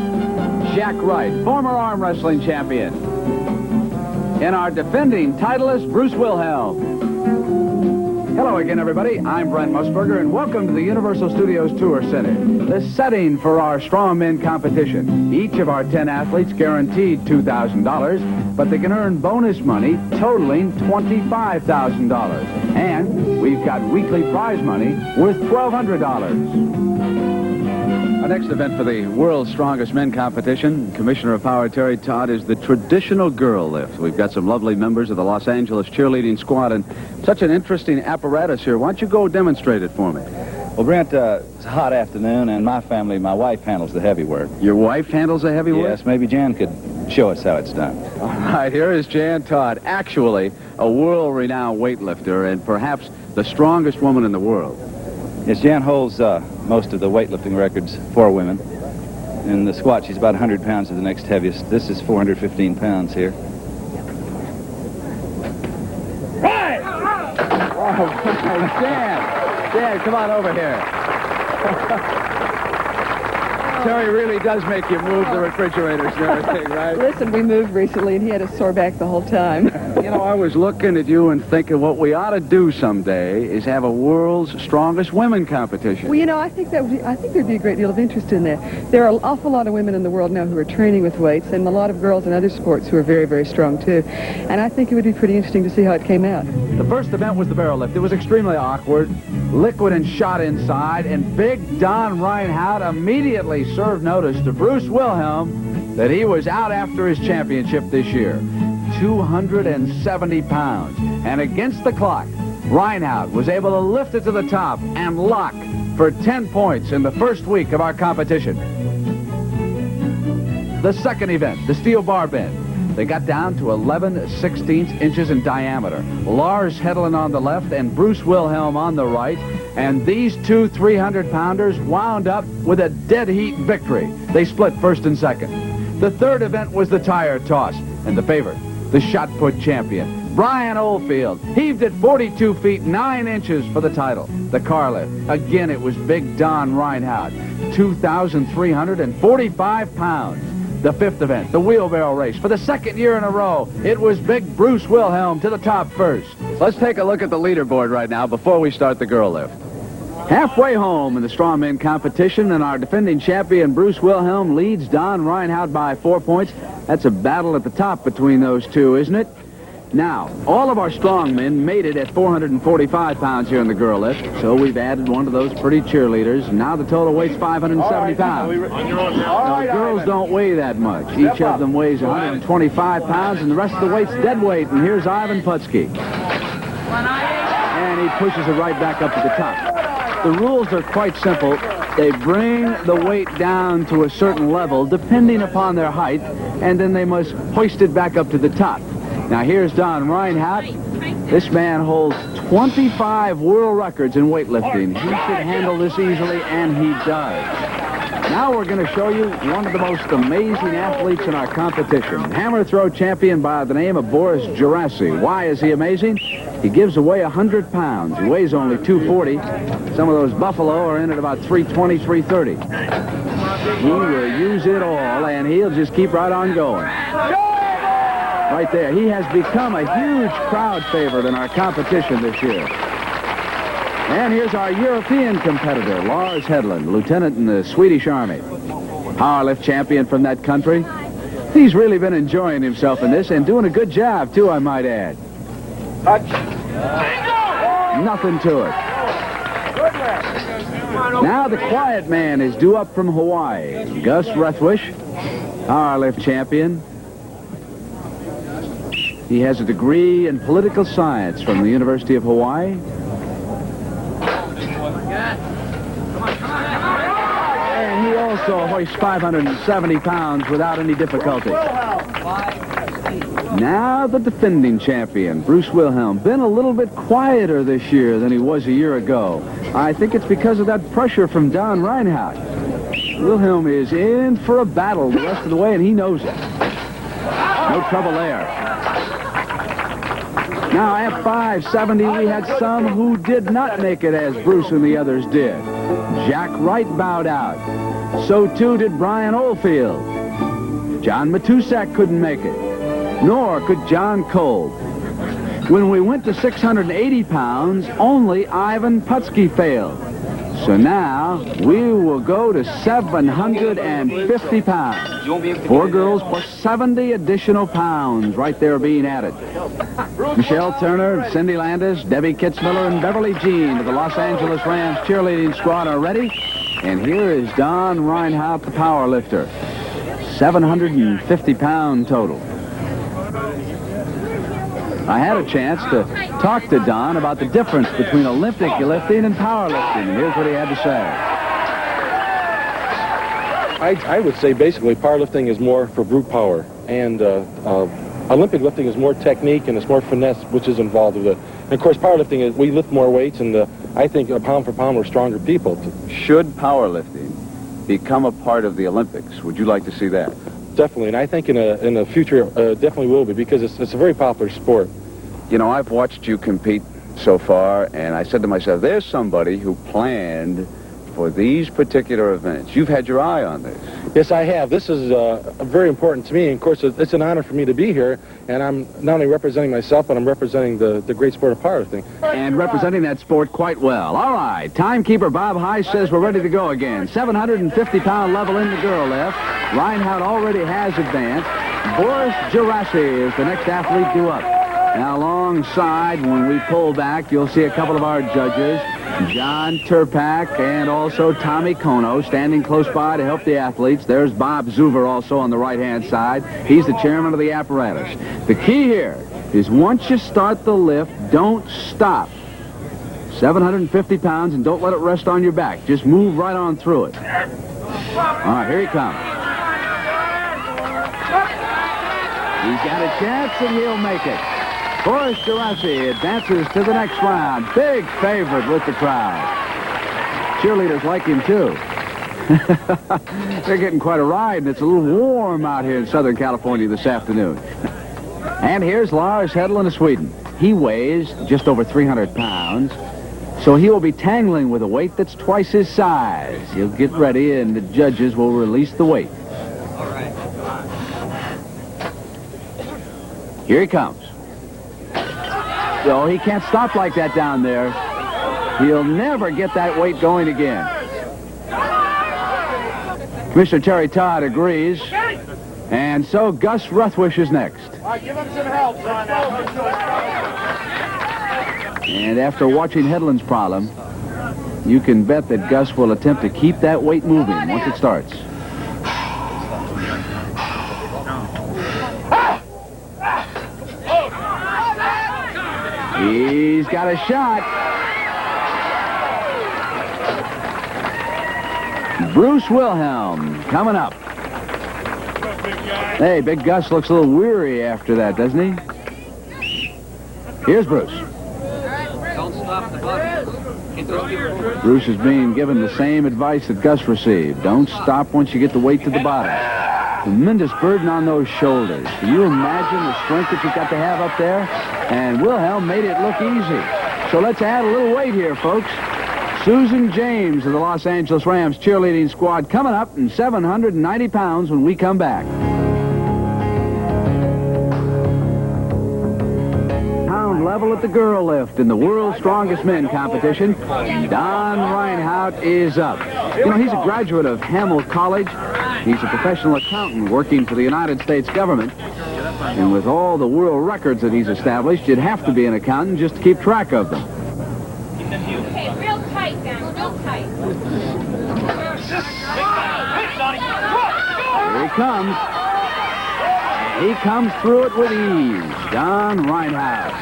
Jack Wright, former arm wrestling champion. And our defending titleist, Bruce Wilhelm. Hello again, everybody. I'm Brent Musburger, and welcome to the Universal Studios Tour Center, the setting for our strongmen competition. Each of our 10 athletes guaranteed $2,000, but they can earn bonus money totaling $25,000. And we've got weekly prize money worth $1,200. Our next event for the World's Strongest Men competition, Commissioner of Power Terry Todd, is the traditional girl lift. We've got some lovely members of the Los Angeles cheerleading squad and such an interesting apparatus here. Why don't you go demonstrate it for me? Well, Brent, it's a hot afternoon, and my family, my wife handles the heavy work. Your wife handles the heavy work? Yes, maybe Jan could show us how it's done. All right, here is Jan Todd, actually a world-renowned weightlifter and perhaps the strongest woman in the world. Yes, Jan holds most of the weightlifting records for women. In the squat, she's about 100 pounds to the next heaviest. This is 415 pounds here. Right! Oh, Dan, come on over here. Terry really does make you move the refrigerators and everything, right? Listen, we moved recently, and he had a sore back the whole time. You know, I was looking at you and thinking what we ought to do someday is have a world's strongest women competition. Well, you know, I think there'd be a great deal of interest in that. There are an awful lot of women in the world now who are training with weights, and a lot of girls in other sports who are very, very strong, too. And I think it would be pretty interesting to see how it came out. The first event was the barrel lift. It was extremely awkward, liquid and shot inside, and big Don Reinhardt immediately served notice to Bruce Wilhelm that he was out after his championship this year. 270 pounds. And against the clock, Reinhardt was able to lift it to the top and lock for 10 points in the first week of our competition. The second event, the steel bar bend. They got down to 11/16 inches in diameter. Lars Hedlund on the left and Bruce Wilhelm on the right. And these two 300-pounders wound up with a dead heat victory. They split first and second. The third event was the tire toss. And the favorite, the shot put champion, Brian Oldfield, heaved it 42 feet 9 inches for the title. The car lift. Again, it was big Don Reinhardt, 2,345 pounds. The fifth event, the wheelbarrow race. For the second year in a row, it was big Bruce Wilhelm to the top first. Let's take a look at the leaderboard right now before we start the girl lift. Halfway home in the strongman competition, and our defending champion Bruce Wilhelm leads Don Reinhardt by 4 points. That's a battle at the top between those two, isn't it? Now, all of our strongmen made it at 445 pounds here in the girl lift, so we've added one of those pretty cheerleaders. Now the total weight's 570 pounds. Now, girls don't weigh that much. Each of them weighs 125 pounds, and the rest of the weight's dead weight. And here's Ivan Putski. And he pushes it right back up to the top. The rules are quite simple. They bring the weight down to a certain level, depending upon their height, and then they must hoist it back up to the top. Now, here's Don Reinhardt. This man holds 25 world records in weightlifting. He should handle this easily, and he does. Now we're going to show you one of the most amazing athletes in our competition. Hammer throw champion by the name of Boris Gerasi. Why is he amazing? He gives away 100 pounds. He weighs only 240. Some of those buffalo are in at about 320, 330. He will use it all, and he'll just keep right on going. Right there. He has become a huge crowd favorite in our competition this year. And here's our European competitor, Lars Hedlund, lieutenant in the Swedish Army. Powerlift champion from that country. He's really been enjoying himself in this and doing a good job, too, I might add. Nothing to it. Now the quiet man is due up from Hawaii. Gus Rethwish, powerlift champion. He has a degree in political science from the University of Hawaii. And he also hoists 570 pounds without any difficulty. Now the defending champion, Bruce Wilhelm, been a little bit quieter this year than he was a year ago. I think it's because of that pressure from Don Reinhardt. Wilhelm is in for a battle the rest of the way, and he knows it. No trouble there. Now at 570, we had some who did not make it as Bruce and the others did. Jack Wright bowed out. So too did Brian Oldfield. John Matusak couldn't make it, nor could John Kolb. When we went to 680 pounds, only Ivan Putski failed. So now we will go to 750 pounds. 4 girls plus 70 additional pounds right there being added. Michelle Turner, Cindy Landis, Debbie Kitzmiller, and Beverly Jean of the Los Angeles Rams cheerleading squad are ready. And here is Don Reinhardt, the power lifter. 750-pound total. I had a chance to talk to Don about the difference between Olympic lifting and powerlifting. And here's what he had to say. I would say basically powerlifting is more for brute power, and Olympic lifting is more technique and it's more finesse which is involved with it. And of course powerlifting is we lift more weights, and I think pound for pound we're stronger people. Should powerlifting become a part of the Olympics? Would you like to see that? Definitely, and I think in the future definitely will be, because it's a very popular sport. You know, I've watched you compete so far, and I said to myself, there's somebody who planned for these particular events. You've had your eye on this. Yes, I have. This is very important to me. And of course, it's an honor for me to be here, and I'm not only representing myself, but I'm representing the great sport of powerlifting. And representing that sport quite well. All right, timekeeper Bob Heiss says we're ready to go again. 750-pound level in the girl lift. Reinhardt already has advanced. Boris Gerasi is the next athlete due up. Now, alongside, when we pull back, you'll see a couple of our judges, John Turpak and also Tommy Kono, standing close by to help the athletes. There's Bob Zuver also on the right-hand side. He's the chairman of the apparatus. The key here is once you start the lift, don't stop. 750 pounds, and don't let it rest on your back. Just move right on through it. All right, here he comes. He's got a chance, and he'll make it. Boris Gerasi advances to the next round. Big favorite with the crowd. Cheerleaders like him, too. They're getting quite a ride, and it's a little warm out here in Southern California this afternoon. And here's Lars Hedlund of Sweden. He weighs just over 300 pounds, so he will be tangling with a weight that's twice his size. He'll get ready, and the judges will release the weight. Here he comes. So he can't stop like that down there. He'll never get that weight going again. Commissioner Terry Todd agrees. And so Gus Rethwish is next. All right, give him some help, son. And after watching Hedlund's problem, you can bet that Gus will attempt to keep that weight moving once it starts. He's got a shot. Bruce Wilhelm coming up. Hey, Big Gus looks a little weary after that, doesn't he? Here's Bruce. Don't stop the button. Bruce is being given the same advice that Gus received. Don't stop once you get the weight to the bottom. Tremendous burden on those shoulders. Can you imagine the strength that you've got to have up there? And Wilhelm made it look easy. So let's add a little weight here, folks. Susan James of the Los Angeles Rams cheerleading squad coming up in 790 pounds when we come back. Pound level. level at the girl lift in the World's Strongest Men competition. Don Reinhardt is up. You know, he's a graduate of Hamel College. He's a professional accountant working for the United States government. And with all the world records that he's established, you'd have to be an accountant just to keep track of them. Okay, real tight down, real tight. Here he comes. He comes through it with ease. Don Reinhardt.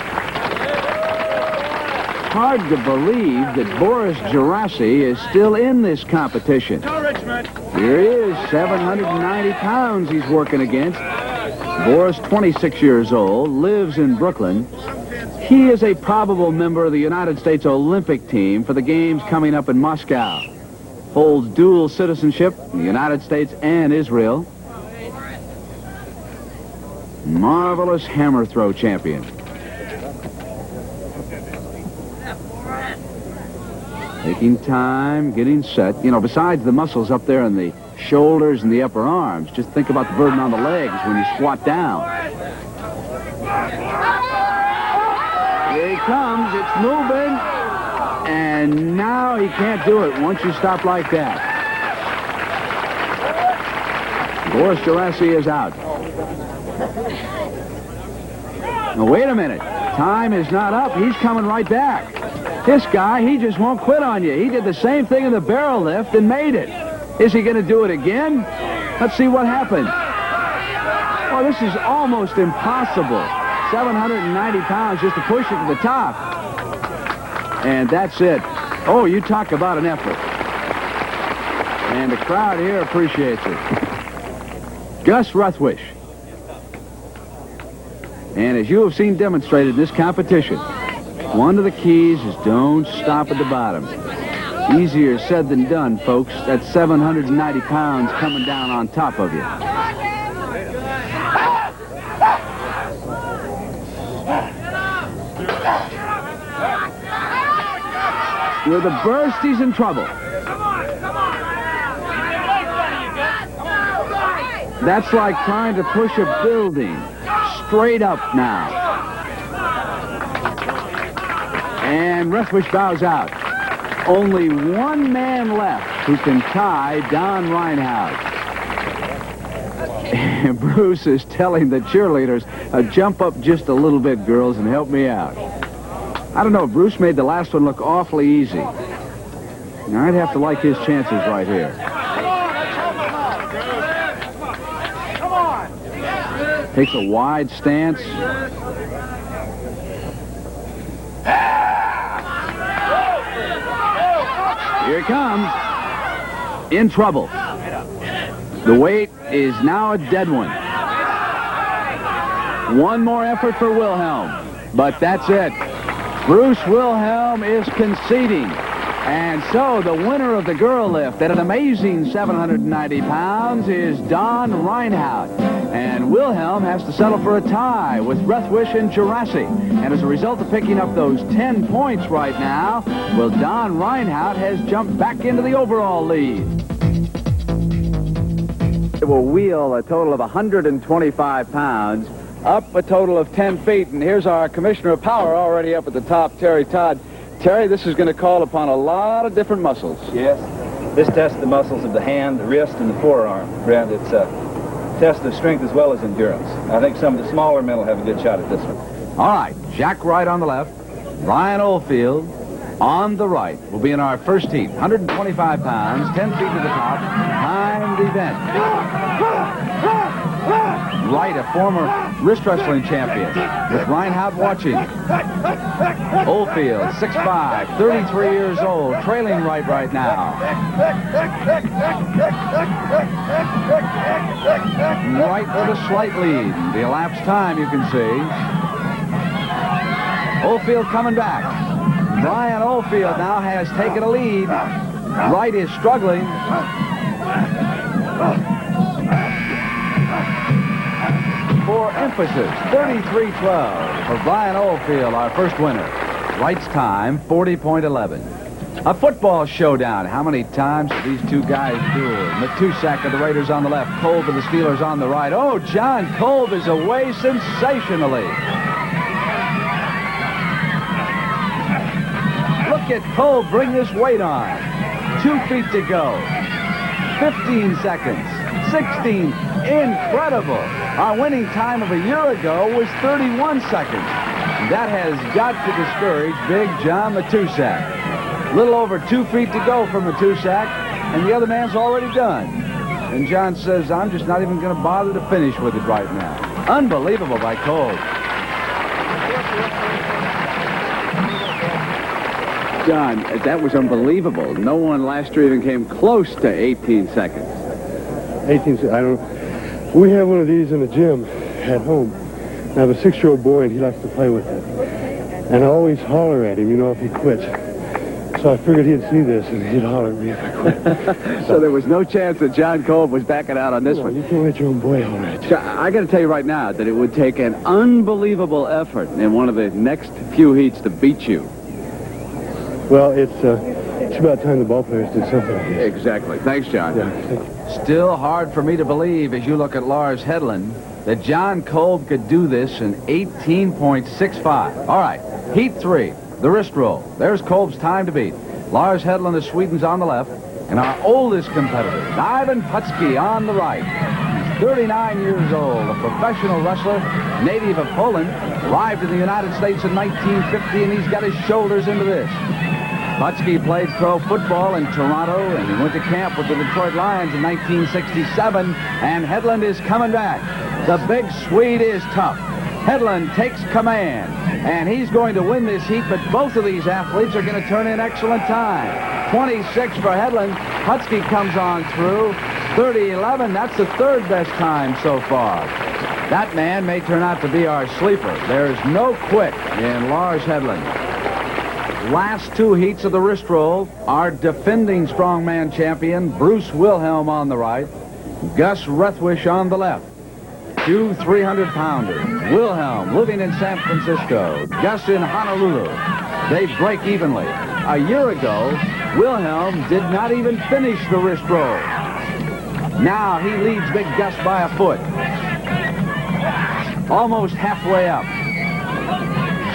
Hard to believe that Boris Gerasi is still in this competition. Here he is, 790 pounds he's working against. Boris, 26 years old, lives in Brooklyn. He is a probable member of the United States Olympic team for the games coming up in Moscow. Holds dual citizenship in the United States and Israel. Marvelous hammer throw champion. Taking time, getting set. You know, besides the muscles up there in the shoulders and the upper arms, just think about the burden on the legs when you squat down. Here he comes. It's moving. And now he can't do it once you stop like that. Boris Gerasi is out. Now, wait a minute. Time is not up. He's coming right back. This guy, he just won't quit on you. He did the same thing in the barrel lift and made it. Is he going to do it again? Let's see what happens. Oh, this is almost impossible. 790 pounds just to push it to the top. And that's it. Oh, you talk about an effort. And the crowd here appreciates it. Gus Ruthwish. And as you have seen demonstrated in this competition, one of the keys is don't stop at the bottom. Easier said than done, folks. That's 790 pounds coming down on top of you. With a burst, he's in trouble. That's like trying to push a building straight up now. And Ruthwish bows out. Only one man left who can tie Don Reinhardt. And Bruce is telling the cheerleaders, jump up just a little bit, girls, and help me out. I don't know, Bruce made the last one look awfully easy. Now, I'd have to like his chances right here. Takes a wide stance. Here it comes. In trouble. The weight is now a dead one. One more effort for Wilhelm. But that's it. Bruce Wilhelm is conceding. And so the winner of the girl lift at an amazing 790 pounds is Don Reinhardt. And Wilhelm has to settle for a tie with Ruthwish and Gerasi. And as a result of picking up those 10 points right now, well, Don Reinhardt has jumped back into the overall lead. It will wheel a total of 125 pounds up a total of 10 feet. And here's our Commissioner of Power already up at the top, Terry Todd. Terry, this is going to call upon a lot of different muscles. Yes. This tests the muscles of the hand, the wrist, and the forearm. Brent, it's a test of strength as well as endurance. I think some of the smaller men will have a good shot at this one. All right, Jack Wright on the left, Brian Oldfield on the right. Will be in our first heat. 125 pounds, 10 feet to the top, timed event. Wright, a former wrist wrestling champion, with Reinhardt watching. Oldfield, 6'5", 33 years old, trailing Wright right now. Wright with a slight lead. The elapsed time, you can see. Oldfield coming back. Brian Oldfield now has taken a lead. Wright is struggling. For emphasis, 33-12 for Brian Oldfield, our first winner. Wright's time, 40.11. A football showdown. How many times have these two guys dueled? Matusak of the Raiders on the left, Kolb of the Steelers on the right. Oh, John Kolb is away sensationally. Look at Kolb bring this weight on. 2 feet to go. 15 seconds. 16. Incredible. Our winning time of a year ago was 31 seconds. That has got to discourage big John Matusak. Little over 2 feet to go for Matusak, and the other man's already done. And John says, I'm just not even going to bother to finish with it right now. Unbelievable by Kolb. John, that was unbelievable. No one last year even came close to 18 seconds. 18, I don't. We have one of these in the gym at home. I have a 6-year-old boy, and he likes to play with it. And I always holler at him, if he quits. So I figured he'd see this, and he'd holler at me if I quit. So there was no chance that John Kolb was backing out on this one. You can't let your own boy holler at you. I got to tell you right now that it would take an unbelievable effort in one of the next few heats to beat you. Well, it's about time the ball players did something. Exactly. Thanks, John. Yeah, Still hard for me to believe, as you look at Lars Hedlund, that John Kolb could do this in 18.65. All right, Heat 3, the wrist roll. There's Kolb's time to beat. Lars Hedlund of Sweden's on the left, and our oldest competitor, Ivan Putski, on the right. He's 39 years old, a professional wrestler, native of Poland, arrived in the United States in 1950, and he's got his shoulders into this. Putski played pro football in Toronto, and he went to camp with the Detroit Lions in 1967, and Hedlund is coming back. The big Swede is tough. Hedlund takes command, and he's going to win this heat, but both of these athletes are going to turn in excellent time. 26 for Hedlund. Putski comes on through. 30-11, that's the third best time so far. That man may turn out to be our sleeper. There's no quit in Lars Hedlund. Last two heats of the wrist roll, our defending strongman champion, Bruce Wilhelm on the right, Gus Rethwish on the left. Two 300-pounders. Wilhelm living in San Francisco, Gus in Honolulu. They break evenly. A year ago, Wilhelm did not even finish the wrist roll. Now he leads Big Gus by a foot. Almost halfway up.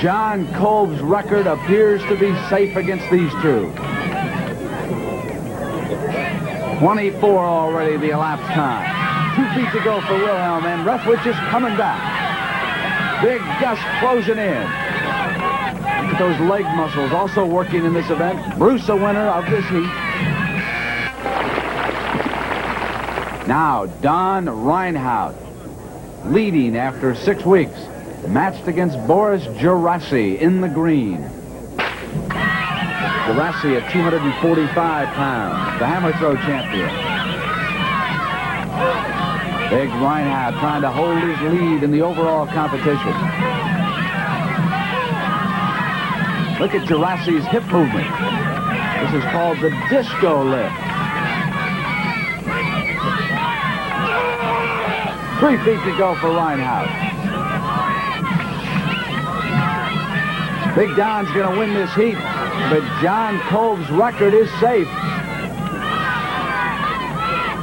John Kolb's record appears to be safe against these two. 24 already the elapsed time. 2 feet to go for Wilhelm, and Rethwish is coming back. Big Gus closing in. Look at those leg muscles also working in this event. Bruce, a winner of this heat. Now, Don Reinhardt, leading after 6 weeks. Matched against Boris Gerasi in the green. Gerasi at 245 pounds, the hammer throw champion. Big Reinhardt trying to hold his lead in the overall competition. Look at Gerasi's hip movement. This is called the disco lift. 3 feet to go for Reinhardt. Big Don's going to win this heat, but John Kolb's record is safe.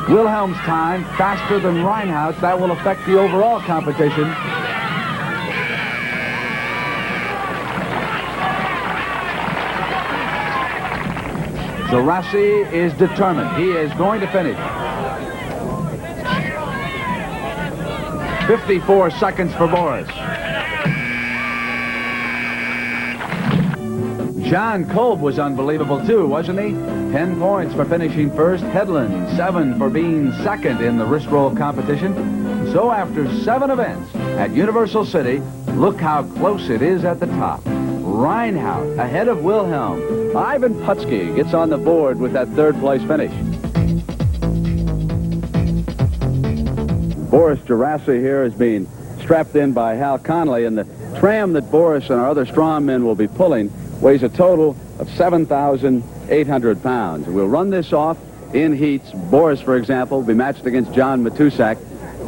Wilhelm's time faster than Reinhardt's. That will affect the overall competition. Gerasi is determined. He is going to finish. 54 seconds for Boris. John Kolb was unbelievable, too, wasn't he? 10 points for finishing first. Hedlund, 7 for being second in the wrist roll competition. So after 7 events at Universal City, look how close it is at the top. Reinhardt ahead of Wilhelm. Ivan Putski gets on the board with that third-place finish. Boris Gerasi here is being strapped in by Hal Connolly, and the tram that Boris and our other strongmen will be pulling weighs a total of 7,800 pounds. We'll run this off in heats. Boris, for example, will be matched against John Matusak.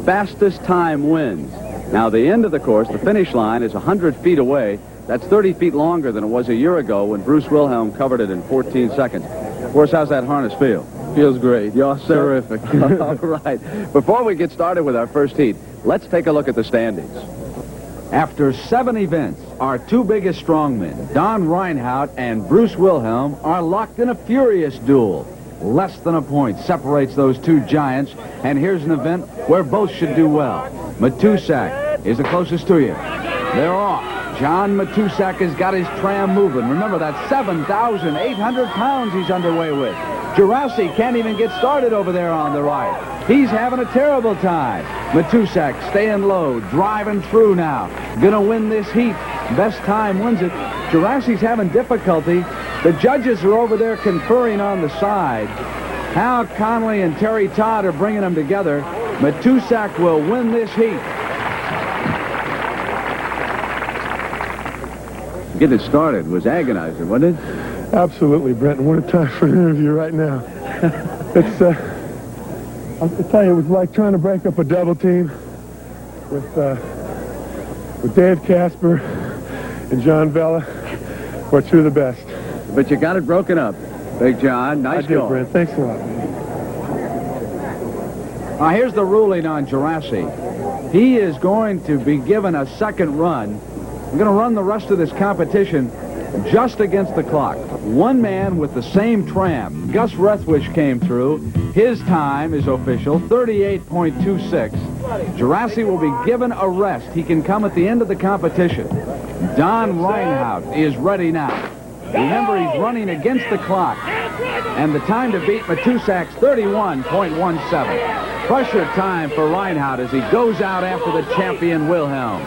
Fastest time wins. Now, the end of the course, the finish line, is 100 feet away. That's 30 feet longer than it was a year ago when Bruce Wilhelm covered it in 14 seconds. Boris, how's that harness feel? Feels great. You're terrific. All right. Before we get started with our first heat, let's take a look at the standings. After 7 events, our two biggest strongmen, Don Reinhardt and Bruce Wilhelm, are locked in a furious duel. Less than a point separates those two giants, and here's an event where both should do well. Matusak is the closest to you. They're off. John Matusak has got his tram moving. Remember, that's 7,800 pounds he's underway with. Jurassic can't even get started over there on the right. He's having a terrible time. Matusak staying low, driving through now. Gonna win this heat. Best time wins it. Jurassic's having difficulty. The judges are over there conferring on the side. Hal Connolly and Terry Todd are bringing them together. Matusak will win this heat. Getting it started was agonizing, wasn't it? Absolutely, Brent. What a time for an interview right now. It's, I'll tell you, it was like trying to break up a double team with Dave Casper and John Vella. We're two of the best. But you got it broken up. Big John, nice I did, going. Brent. Thanks a lot. Now, here's the ruling on Jurassic. He is going to be given a second run. We're going to run the rest of this competition just against the clock. One man with the same tram. Gus Rethwish came through. His time is official, 38.26. Jurassic will be given a rest. He can come at the end of the competition. Don Reinhardt is ready now. Remember, he's running against the clock. And the time to beat Matusak's 31.17. Pressure time for Reinhardt as he goes out after the champion Wilhelm.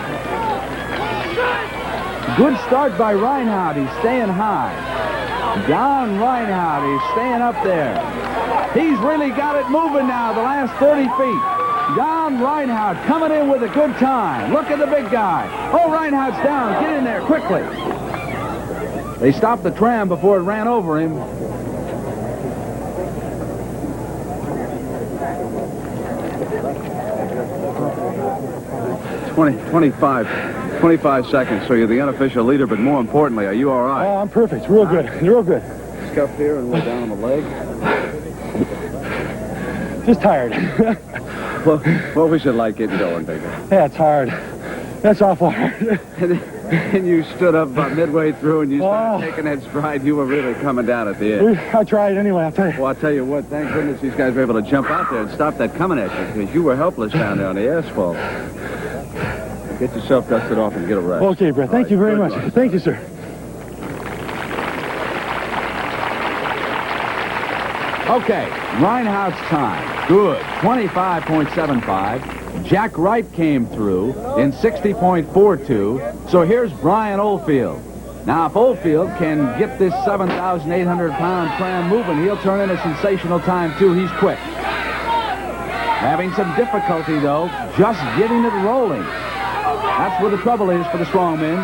Good start by Reinhardt. He's staying high. Don Reinhardt is staying up there. He's really got it moving now the last 30 feet. Don Reinhardt coming in with a good time. Look at the big guy. Oh, Reinhardt's down. Get in there quickly. They stopped the tram before it ran over him. Twenty-five seconds, so you're the unofficial leader, but more importantly, are you all right? Oh, I'm perfect. Real good. Real good. Scuff here and way down on the leg. Just tired. Well, we should like getting going, Baker. Yeah, it's hard. That's awful hard. And you stood up about midway through and you started taking that stride. You were really coming down at the end. I tried anyway, I'll tell you. Well, I'll tell you what, thank goodness these guys were able to jump out there and stop that coming at you, because you were helpless down there on the asphalt. Get yourself dusted off and get a rest. Okay, Brett. Thank you very much. Thank you, sir. Okay, Reinhardt's time. Good. 25.75. Jack Wright came through in 60.42. So here's Brian Oldfield. Now, if Oldfield can get this 7,800-pound tram moving, he'll turn in a sensational time, too. He's quick. Having some difficulty, though, just getting it rolling. That's where the trouble is for the strongmen.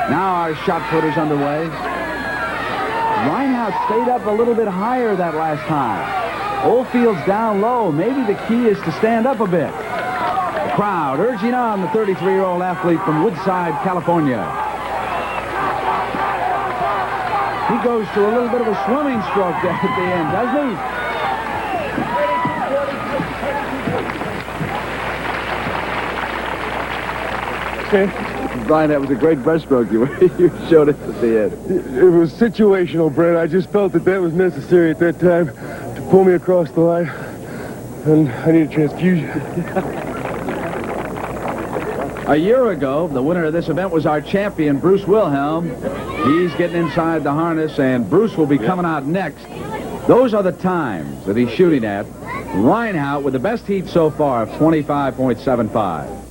Now our shot putter's underway. Reinhardt stayed up a little bit higher that last time. Oldfield's down low. Maybe the key is to stand up a bit. The crowd urging on the 33-year-old athlete from Woodside, California. He goes to a little bit of a swimming stroke there at the end, doesn't he? Brian, that was a great breaststroke you showed us at the end. It was situational, Brett. I just felt that was necessary at that time to pull me across the line, and I need a transfusion. A year ago, the winner of this event was our champion, Bruce Wilhelm. He's getting inside the harness, and Bruce will be coming out next. Those are the times that he's shooting at. Reinhardt with the best heat so far of 25.75.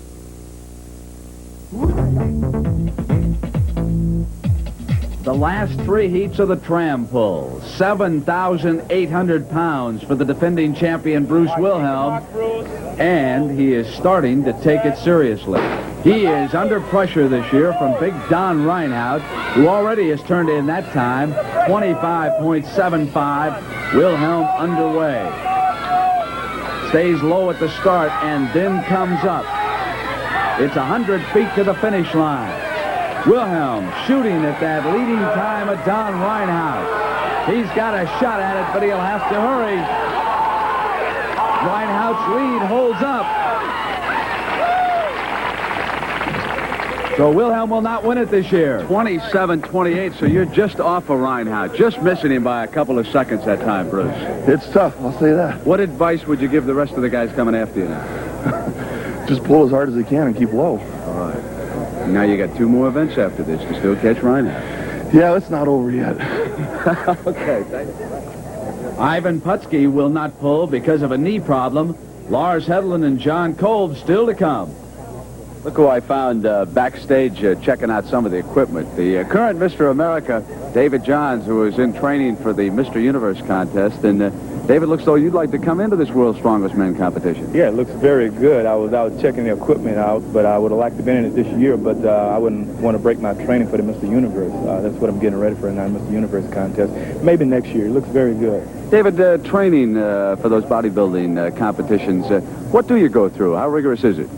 The last 3 heats of the tram pull. 7,800 pounds for the defending champion, Bruce Wilhelm. And he is starting to take it seriously. He is under pressure this year from big Don Reinhardt, who already has turned in that time, 25.75. Wilhelm underway. Stays low at the start and then comes up. It's 100 feet to the finish line. Wilhelm shooting at that leading time of Don Reinhardt. He's got a shot at it, but he'll have to hurry. Reinhardt's lead holds up. So Wilhelm will not win it this year. 27-28, so you're just off of Reinhardt. Just missing him by a couple of seconds that time, Bruce. It's tough, I'll say that. What advice would you give the rest of the guys coming after you now? Just pull as hard as they can and keep low. All right. Now you got 2 more events after this to still catch Reinhardt. Yeah, it's not over yet. Okay, thank you. Ivan Putski will not pull because of a knee problem. Lars Hedlund and John Kolb still to come. Look who I found backstage checking out some of the equipment. The current Mr. America, David Johns, who is in training for the Mr. Universe contest. And David, looks though you'd like to come into this World's Strongest Men competition. Yeah, it looks very good. I was out checking the equipment out, but I would have liked to have been in it this year, but I wouldn't want to break my training for the Mr. Universe. That's what I'm getting ready for now, Mr. Universe contest. Maybe next year. It looks very good. David, training for those bodybuilding competitions, what do you go through? How rigorous is it?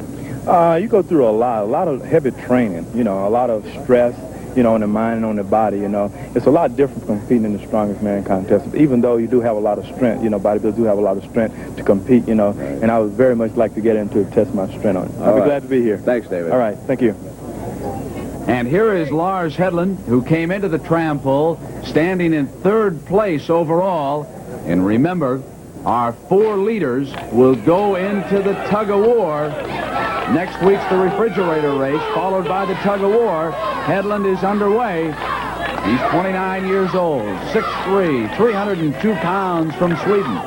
You go through a lot of heavy training, you know, a lot of stress, you know, on the mind and on the body, you know. It's a lot different from competing in the Strongest Man contest. Even though you do have a lot of strength, you know, bodybuilders do have a lot of strength to compete, you know, and I would very much like to get into it, test my strength on it. I'll be glad to be here. Thanks, David. All right, thank you. And here is Lars Hedlund, who came into the tram poll standing in 3rd place overall. And remember, our 4 leaders will go into the tug-of-war. Next week's the refrigerator race, followed by the tug-of-war. Hedlund is underway. He's 29 years old, 6'3", 302 pounds from Sweden.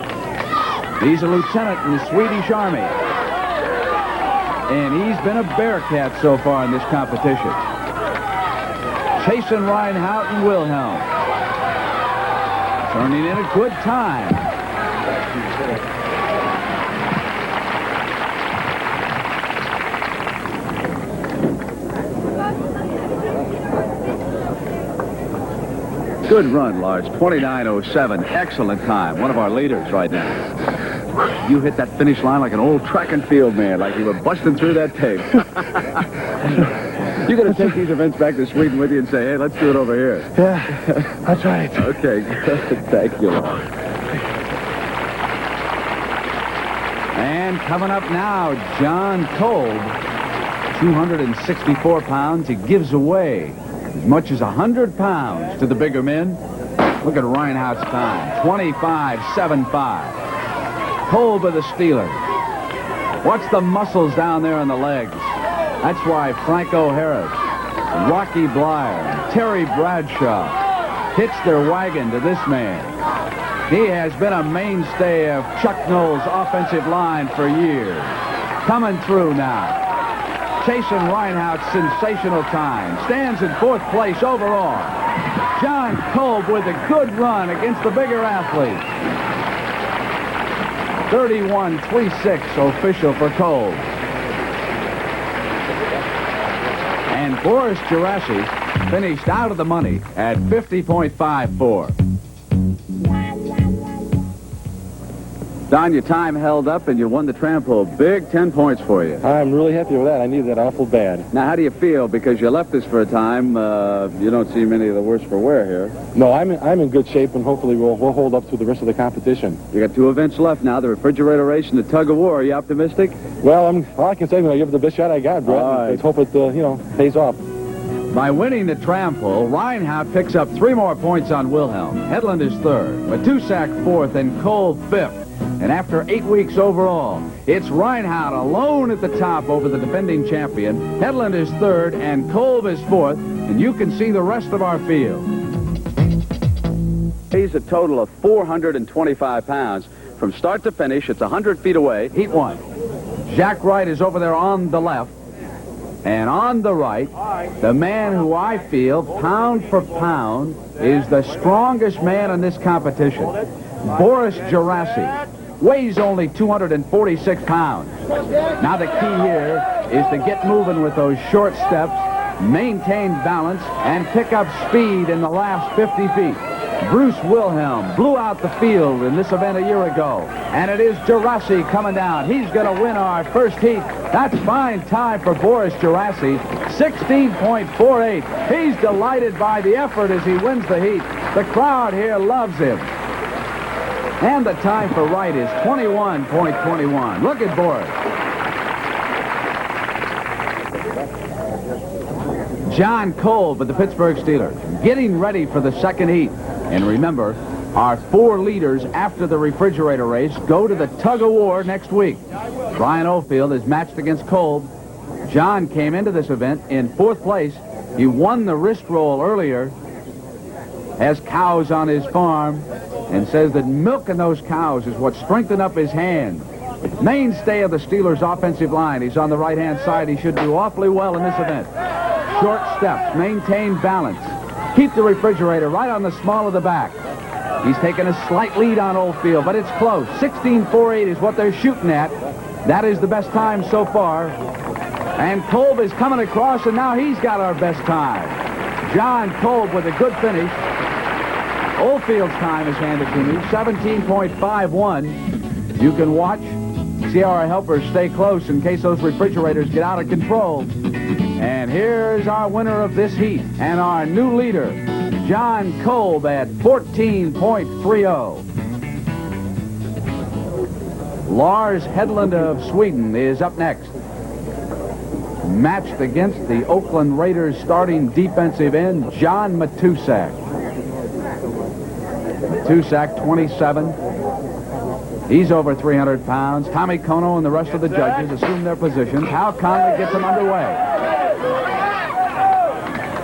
He's a lieutenant in the Swedish Army. And he's been a bearcat so far in this competition. Chasing Reinhardt and Wilhelm. Turning in a good time. Good run, Lars. 29:07. Excellent time. One of our leaders right now. You hit that finish line like an old track and field man, like you were busting through that tape. You're going to take these events back to Sweden with you and say, hey, let's do it over here. Yeah, that's right. Okay, good. Thank you, Lars. And coming up now, John Kolb, 264 pounds. He gives away as much as 100 pounds to the bigger men. Look at Reinhardt's time, 25.75. Kolb of the Steeler. What's the muscles down there on the legs? That's why Franco Harris, Rocky Blyer, Terry Bradshaw hitched their wagon to this man. He has been a mainstay of Chuck Noll's offensive line for years. Coming through now. Chasing Reinhardt's sensational time. Stands in 4th place overall. John Kolb with a good run against the bigger athlete. 31.36 official for Kolb. And Boris Gerasi finished out of the money at 50.54. Don, your time held up and you won the tram poll. Big 10 points for you. I'm really happy with that. I needed that awful bad. Now, how do you feel? Because you left us for a time. You don't see many of the worse for wear here. No, I'm in good shape, and hopefully we'll hold up to the rest of the competition. You got 2 events left now, the refrigerator race and the tug-of-war. Are you optimistic? Well, all I can say is I'll give it the best shot I got, Brett. Right. Let's hope it, pays off. By winning the tram poll, Reinhardt picks up 3 more points on Wilhelm. Hedlund is 3rd, Matusak 4th, and Kolb 5th. And after 8 weeks overall, it's Reinhardt alone at the top over the defending champion. Hedlund is 3rd, and Kolb is 4th. And you can see the rest of our field. He's a total of 425 pounds. From start to finish, it's 100 feet away. Heat 1. Jack Wright is over there on the left. And on the right, the man who I feel, pound for pound, is the strongest man in this competition. Boris Gerasi. Weighs only 246 pounds. Now the key here is to get moving with those short steps, maintain balance, and pick up speed in the last 50 feet. Bruce Wilhelm blew out the field in this event a year ago. And it is Gerasi coming down. He's going to win our first heat. That's fine time for Boris Gerasi. 16.48. He's delighted by the effort as he wins the heat. The crowd here loves him. And the time for Wright is 21.21. Look at Boris. John Kolb with the Pittsburgh Steelers, getting ready for the second heat. And remember, our 4 leaders after the refrigerator race go to the tug-of-war next week. Brian Oldfield is matched against Kolb. John came into this event in 4th place. He won the wrist roll earlier, has cows on his farm, and says that milking those cows is what strengthened up his hand. Mainstay of the Steelers' offensive line. He's on the right-hand side. He should do awfully well in this event. Short steps, maintain balance, keep the refrigerator right on the small of the back. He's taken a slight lead on Oldfield, but it's close. 16.48 is what they're shooting at. That is the best time so far. And Kolb is coming across, and now he's got our best time. John Kolb with a good finish. Oldfield's time is handed to me, 17.51. You can watch, see how our helpers stay close in case those refrigerators get out of control. And here's our winner of this heat and our new leader, John Kolb at 14.30. Lars Hedlund of Sweden is up next. Matched against the Oakland Raiders starting defensive end, John Matusak. Matusak, 27. He's over 300 pounds. Tommy Kono and the rest of the judges assume their positions. Hal Conley gets them underway.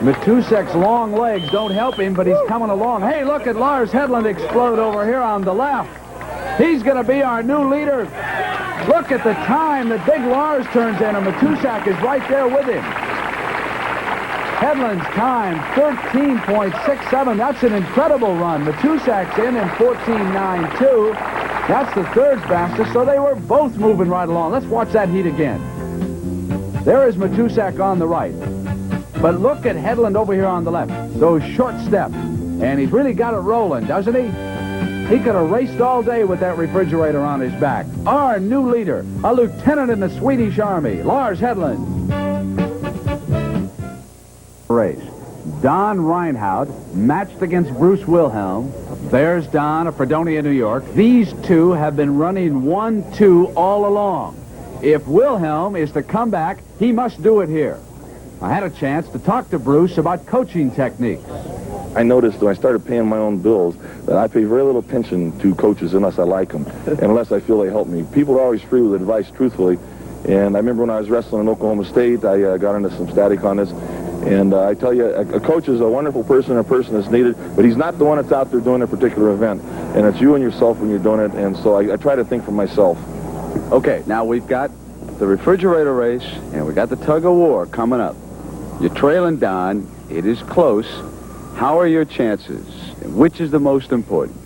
Matusak's long legs don't help him, but he's coming along. Hey, look at Lars Hedlund explode over here on the left. He's going to be our new leader. Look at the time that big Lars turns in, and Matusak is right there with him. Hedlund's time, 13.67. That's an incredible run. Matusak's in 14.92. That's the 3rd fastest, so they were both moving right along. Let's watch that heat again. There is Matusak on the right. But look at Hedlund over here on the left. Those short steps. And he's really got it rolling, doesn't he? He could have raced all day with that refrigerator on his back. Our new leader, a lieutenant in the Swedish Army, Lars Hedlund. Race. Don Reinhardt matched against Bruce Wilhelm. There's Don of Fredonia, New York. These two have been running 1-2 all along. If Wilhelm is to come back, he must do it here. I had a chance to talk to Bruce about coaching techniques. I noticed when I started paying my own bills that I pay very little attention to coaches unless I like them and unless I feel they help me. People are always free with advice, truthfully. And I remember when I was wrestling in Oklahoma State, I got into some static on this. And I tell you, a coach is a wonderful person, a person that's needed, but he's not the one that's out there doing a particular event. And it's you and yourself when you're doing it. And so I try to think for myself. Okay, now we've got the refrigerator race, and we got the tug-of-war coming up. You're trailing Don. It is close. How are your chances? Which is the most important?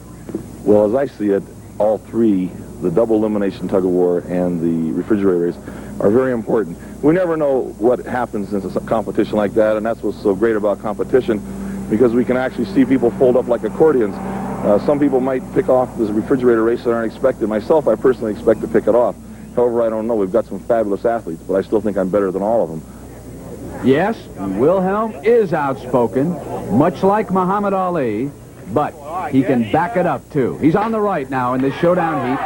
Well, as I see it, all 3, the double elimination tug-of-war and the refrigerator race, are very important. We never know what happens in a competition like that, and that's what's so great about competition, because we can actually see people fold up like accordions. Some people might pick off this refrigerator race that aren't expected. Myself, I personally expect to pick it off. However, I don't know. We've got some fabulous athletes, but I still think I'm better than all of them. Yes, Wilhelm is outspoken, much like Muhammad Ali, but he can back it up, too. He's on the right now in this showdown heat.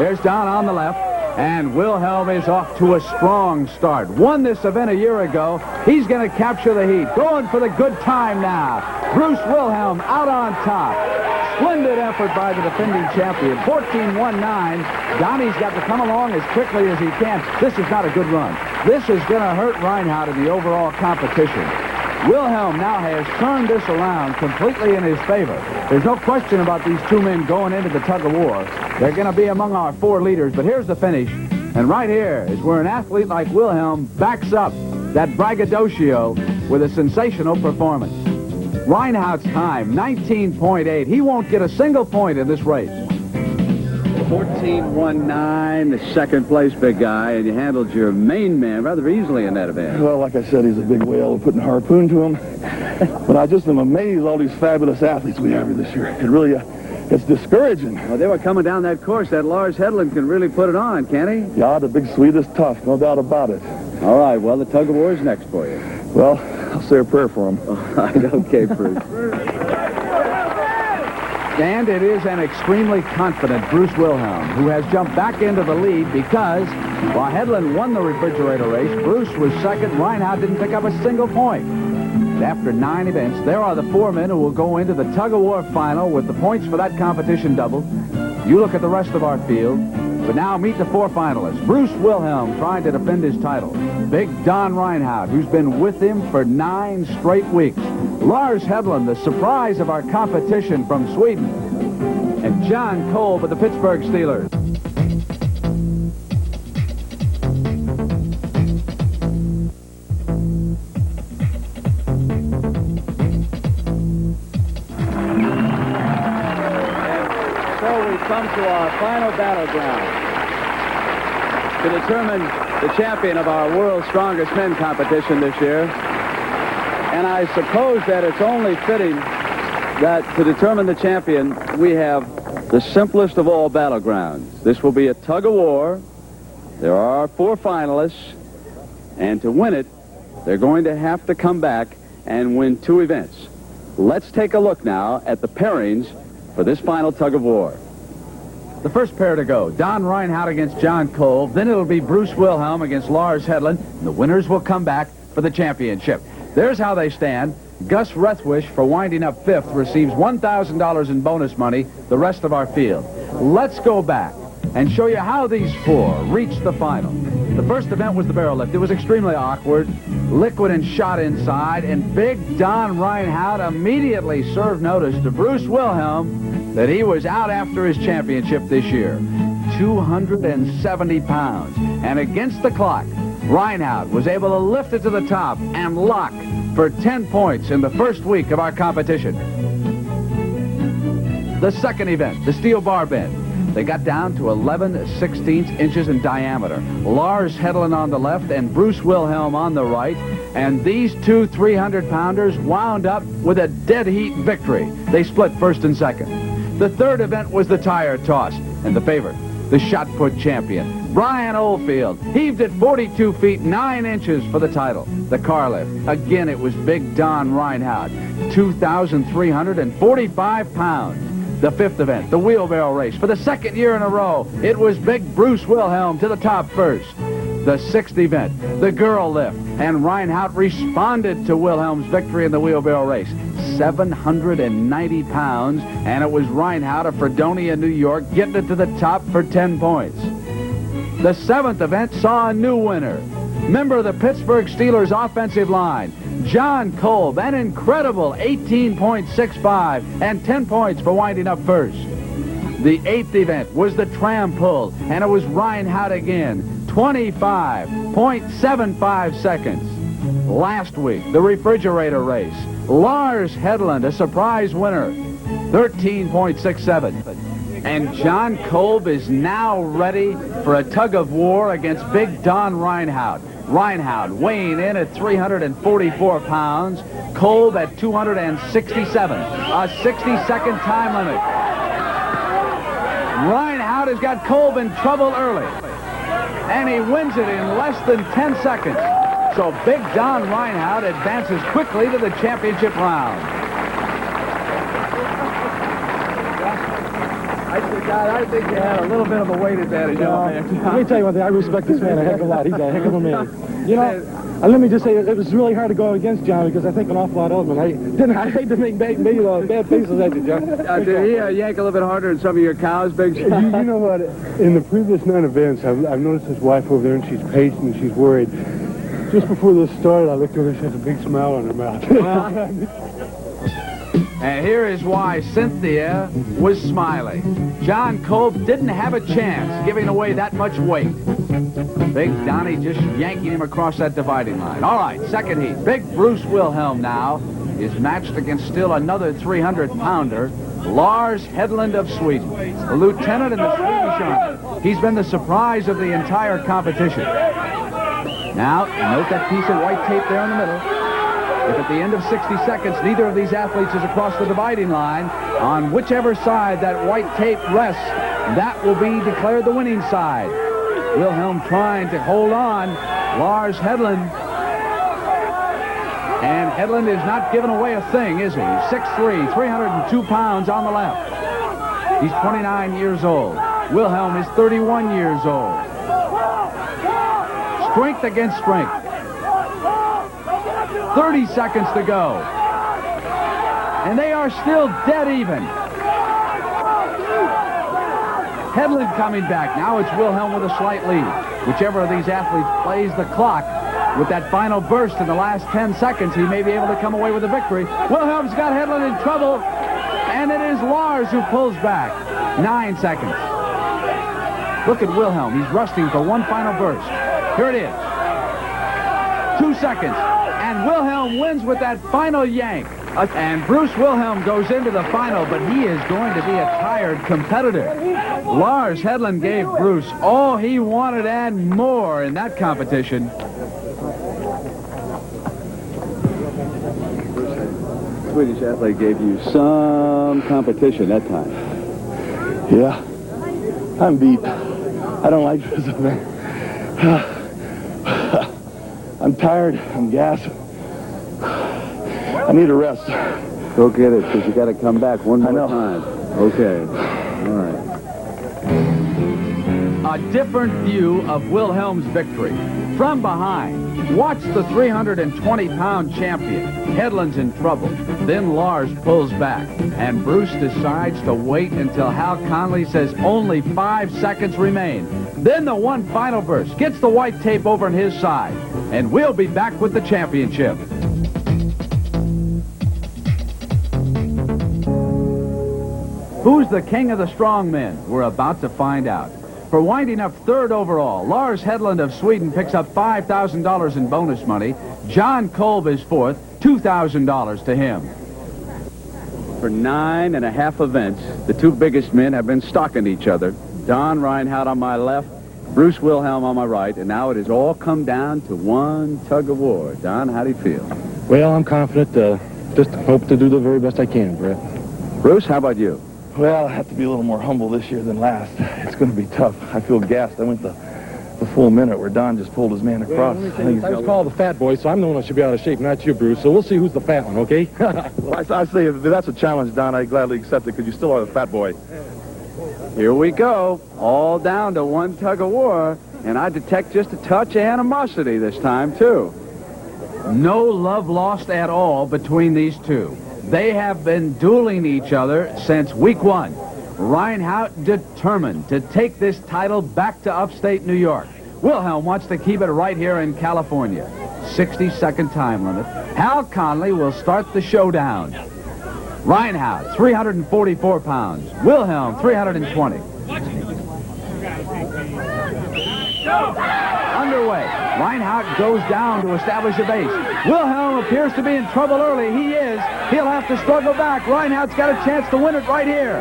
There's Don on the left, and Wilhelm is off to a strong start. Won this event a year ago. He's going to capture the heat. Going for the good time now. Bruce Wilhelm out on top. Splendid effort by the defending champion. 14.19. Donnie's got to come along as quickly as he can. This is not a good run. This is going to hurt Reinhardt in the overall competition. Wilhelm now has turned this around completely in his favor. There's no question about these 2 men going into the tug-of-war. They're going to be among our 4 leaders, but here's the finish. And right here is where an athlete like Wilhelm backs up that braggadocio with a sensational performance. Reinhardt's time, 19.8. He won't get a single point in this race. 14.19, the second place big guy, and you handled your main man rather easily in that event. Well, like I said, he's a big whale, putting a harpoon to him. But I just am amazed at all these fabulous athletes we have here this year. It really, it's discouraging. Well, they were coming down that course. That Lars Hedlund can really put it on, can't he? Yeah, the big Swede is tough, no doubt about it. All right, well, the tug-of-war is next for you. Well, I'll say a prayer for him. All right, okay, Bruce. And it is an extremely confident Bruce Wilhelm who has jumped back into the lead because while Hedlund won the refrigerator race, Bruce was second. Reinhardt didn't pick up a single point. after 9 events, there are the 4 men who will go into the tug-of-war final with the points for that competition doubled. You look at the rest of our field. But now meet the 4 finalists. Bruce Wilhelm trying to defend his title. Big Don Reinhardt, who's been with him for 9 straight weeks. Lars Hedlund, the surprise of our competition from Sweden. And John Kolb of the Pittsburgh Steelers. Come to our final battleground to determine the champion of our World's Strongest Men competition this year. And I suppose that it's only fitting that to determine the champion, we have the simplest of all battlegrounds. This will be a tug-of-war. There are 4 finalists, and to win it, they're going to have to come back and win 2 events. Let's take a look now at the pairings for this final tug-of-war. The first pair to go, Don Reinhardt against John Kolb. Then it'll be Bruce Wilhelm against Lars Hedlund. The winners will come back for the championship. There's how they stand. Gus Rethwish, for winding up 5th, receives $1,000 in bonus money, the rest of our field. Let's go back and show you how these 4 reached the final. The first event was the barrel lift. It was extremely awkward, liquid and shot inside, and Big Don Reinhardt immediately served notice to Bruce Wilhelm that he was out after his championship this year. 270 pounds. And against the clock, Reinhardt was able to lift it to the top and lock for 10 points in the first week of our competition. The second event, the steel bar bend. They got down to 11/16 inches in diameter. Lars Hedlund on the left and Bruce Wilhelm on the right. And these 2 300-pounders wound up with a dead heat victory. They split first and second. The third event was the tire toss. And the favorite, the shot put champion, Brian Oldfield, heaved at 42 feet 9 inches for the title. The car lift, again it was Big Don Reinhardt, 2,345 pounds. The fifth event, the wheelbarrow race. For the second year in a row, it was Big Bruce Wilhelm to the top first. The sixth event, the girl lift, and Reinhardt responded to Wilhelm's victory in the wheelbarrow race. 790 pounds, and it was Reinhardt of Fredonia, New York, getting it to the top for 10 points. The seventh event saw a new winner. Member of the Pittsburgh Steelers offensive line, John Kolb, an incredible 18.65 and 10 points for winding up first. The eighth event was the tram pull, and it was Reinhardt again, 25.75 seconds. Last week, the refrigerator race, Lars Hedlund, a surprise winner, 13.67. And John Kolb is now ready for a tug-of-war against Big Don Reinhardt. Reinhardt weighing in at 344 pounds, Kolb at 267, a 60-second time limit. Reinhardt has got Kolb in trouble early, and he wins it in less than 10 seconds. So Big Don Reinhardt advances quickly to the championship round. I think you had a little bit of a weight advantage. Let me tell you one thing. I respect this man a heck of a lot. He's a heck of a man. You know, and let me just say, it was really hard to go against John because I think an awful lot of him. I hate to make bad faces at you, John. Did he yank a little bit harder than some of your cows, Big John? You know what? In the previous 9 events, I've noticed his wife over there, and she's patient and she's worried. Just before this started, I looked over and she has a big smile on her mouth. And here is why Cynthia was smiling. John Kolb didn't have a chance giving away that much weight. Big Donnie just yanking him across that dividing line. All right, second heat. Big Bruce Wilhelm now is matched against still another 300-pounder, Lars Hedlund of Sweden, a lieutenant in the Swedish Army. He's been the surprise of the entire competition. Now, note that piece of white tape there in the middle. If at the end of 60 seconds, neither of these athletes is across the dividing line, on whichever side that white tape rests, that will be declared the winning side. Wilhelm trying to hold on. Lars Hedlund. And Hedlund is not giving away a thing, is he? 6'3", 302 pounds on the left. He's 29 years old. Wilhelm is 31 years old. Strength against strength. 30 seconds to go. And they are still dead even. Hedlund coming back. Now it's Wilhelm with a slight lead. Whichever of these athletes plays the clock with that final burst in the last 10 seconds, he may be able to come away with a victory. Wilhelm's got Hedlund in trouble, and it is Lars who pulls back. 9 seconds. Look at Wilhelm. He's rusting for one final burst. Here it is. 2 seconds. And Wilhelm wins with that final yank. And Bruce Wilhelm goes into the final, but he is going to be a tired competitor. Lars Hedlund gave Bruce all he wanted and more in that competition. Swedish athlete gave you some competition that time. Yeah. I'm beat. I don't like this event. I'm tired. I'm gassed. I need a rest. Go get it, because you got to come back one more time. Okay. All right. A different view of Wilhelm's victory. From behind, watch the 320-pound champion. Hedlund's in trouble. Then Lars pulls back, and Bruce decides to wait until Hal Conley says only 5 seconds remain. Then the one final burst gets the white tape over on his side, and we'll be back with the championship. Who's the king of the strongmen? We're about to find out. For winding up third overall, Lars Hedlund of Sweden picks up $5,000 in bonus money. John Kolb is fourth, $2,000 to him. For 9.5 events, the two biggest men have been stalking each other. Don Reinhardt on my left, Bruce Wilhelm on my right, and now it has all come down to one tug of war. Don, how do you feel? Well, I'm confident. Just hope to do the very best I can, Brett. Bruce, how about you? Well, I have to be a little more humble this year than last. It's going to be tough. I feel gassed. I went the full minute where Don just pulled his man across. I was called the fat boy, so I'm the one that should be out of shape, not you, Bruce. So we'll see who's the fat one, okay? Well, I say if that's a challenge, Don, I gladly accept it because you still are the fat boy. Here we go. All down to one tug of war, and I detect just a touch of animosity this time, too. No love lost at all between these two. They have been dueling each other since week one. Reinhardt determined to take this title back to upstate New York. Wilhelm wants to keep it right here in California. 60-second time limit. Hal Conley will start the showdown. Reinhardt, 344 pounds. Wilhelm, 320. Underway. Reinhardt goes down to establish a base. Wilhelm appears to be in trouble early. He is. He'll have to struggle back. Reinhardt's got a chance to win it right here.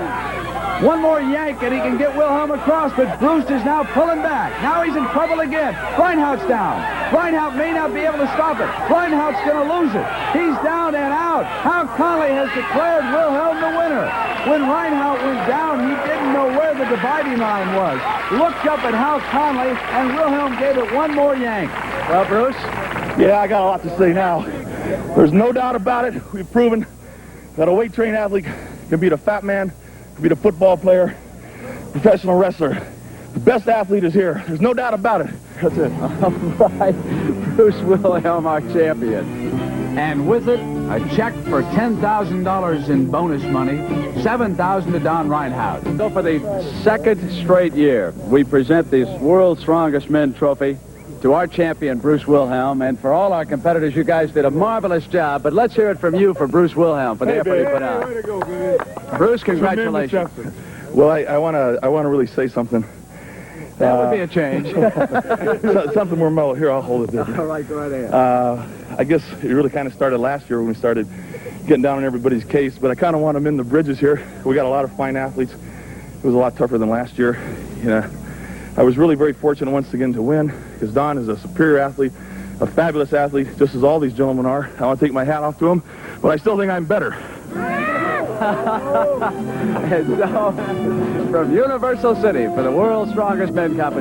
One more yank and he can get Wilhelm across, but Bruce is now pulling back. Now he's in trouble again. Reinhardt's down. Reinhardt may not be able to stop it. Reinhardt's going to lose it. He's down and out. Hal Conley has declared Wilhelm the winner. When Reinhardt went down, he didn't know where the dividing line was. Looked up at Hal Conley, and Wilhelm gave it one more yank. Well, Bruce? Yeah, I got a lot to say now. There's no doubt about it. We've proven that a weight-trained athlete can beat a fat man, can beat a football player, professional wrestler. The best athlete is here. There's no doubt about it. That's it. All right, Bruce Wilhelm, our champion. And with it, a check for $10,000 in bonus money, $7,000 to Don Reinhardt. So for the second straight year, we present this World's Strongest Men trophy to our champion, Bruce Wilhelm. And for all our competitors, you guys did a marvelous job. But let's hear it from you for Bruce Wilhelm for the effort he put out. Way to go, baby. Bruce, congratulations. Well, I want to really say something. That would be a change. Something more mellow. Here, I'll hold it there. All right, go right ahead. I guess it really kind of started last year when we started getting down on everybody's case, but I kind of want to mend the bridges here. We got a lot of fine athletes. It was a lot tougher than last year. You know, I was really very fortunate once again to win because Don is a superior athlete, a fabulous athlete, just as all these gentlemen are. I want to take my hat off to him, but I still think I'm better. And so, from Universal City for the World's Strongest Men competition.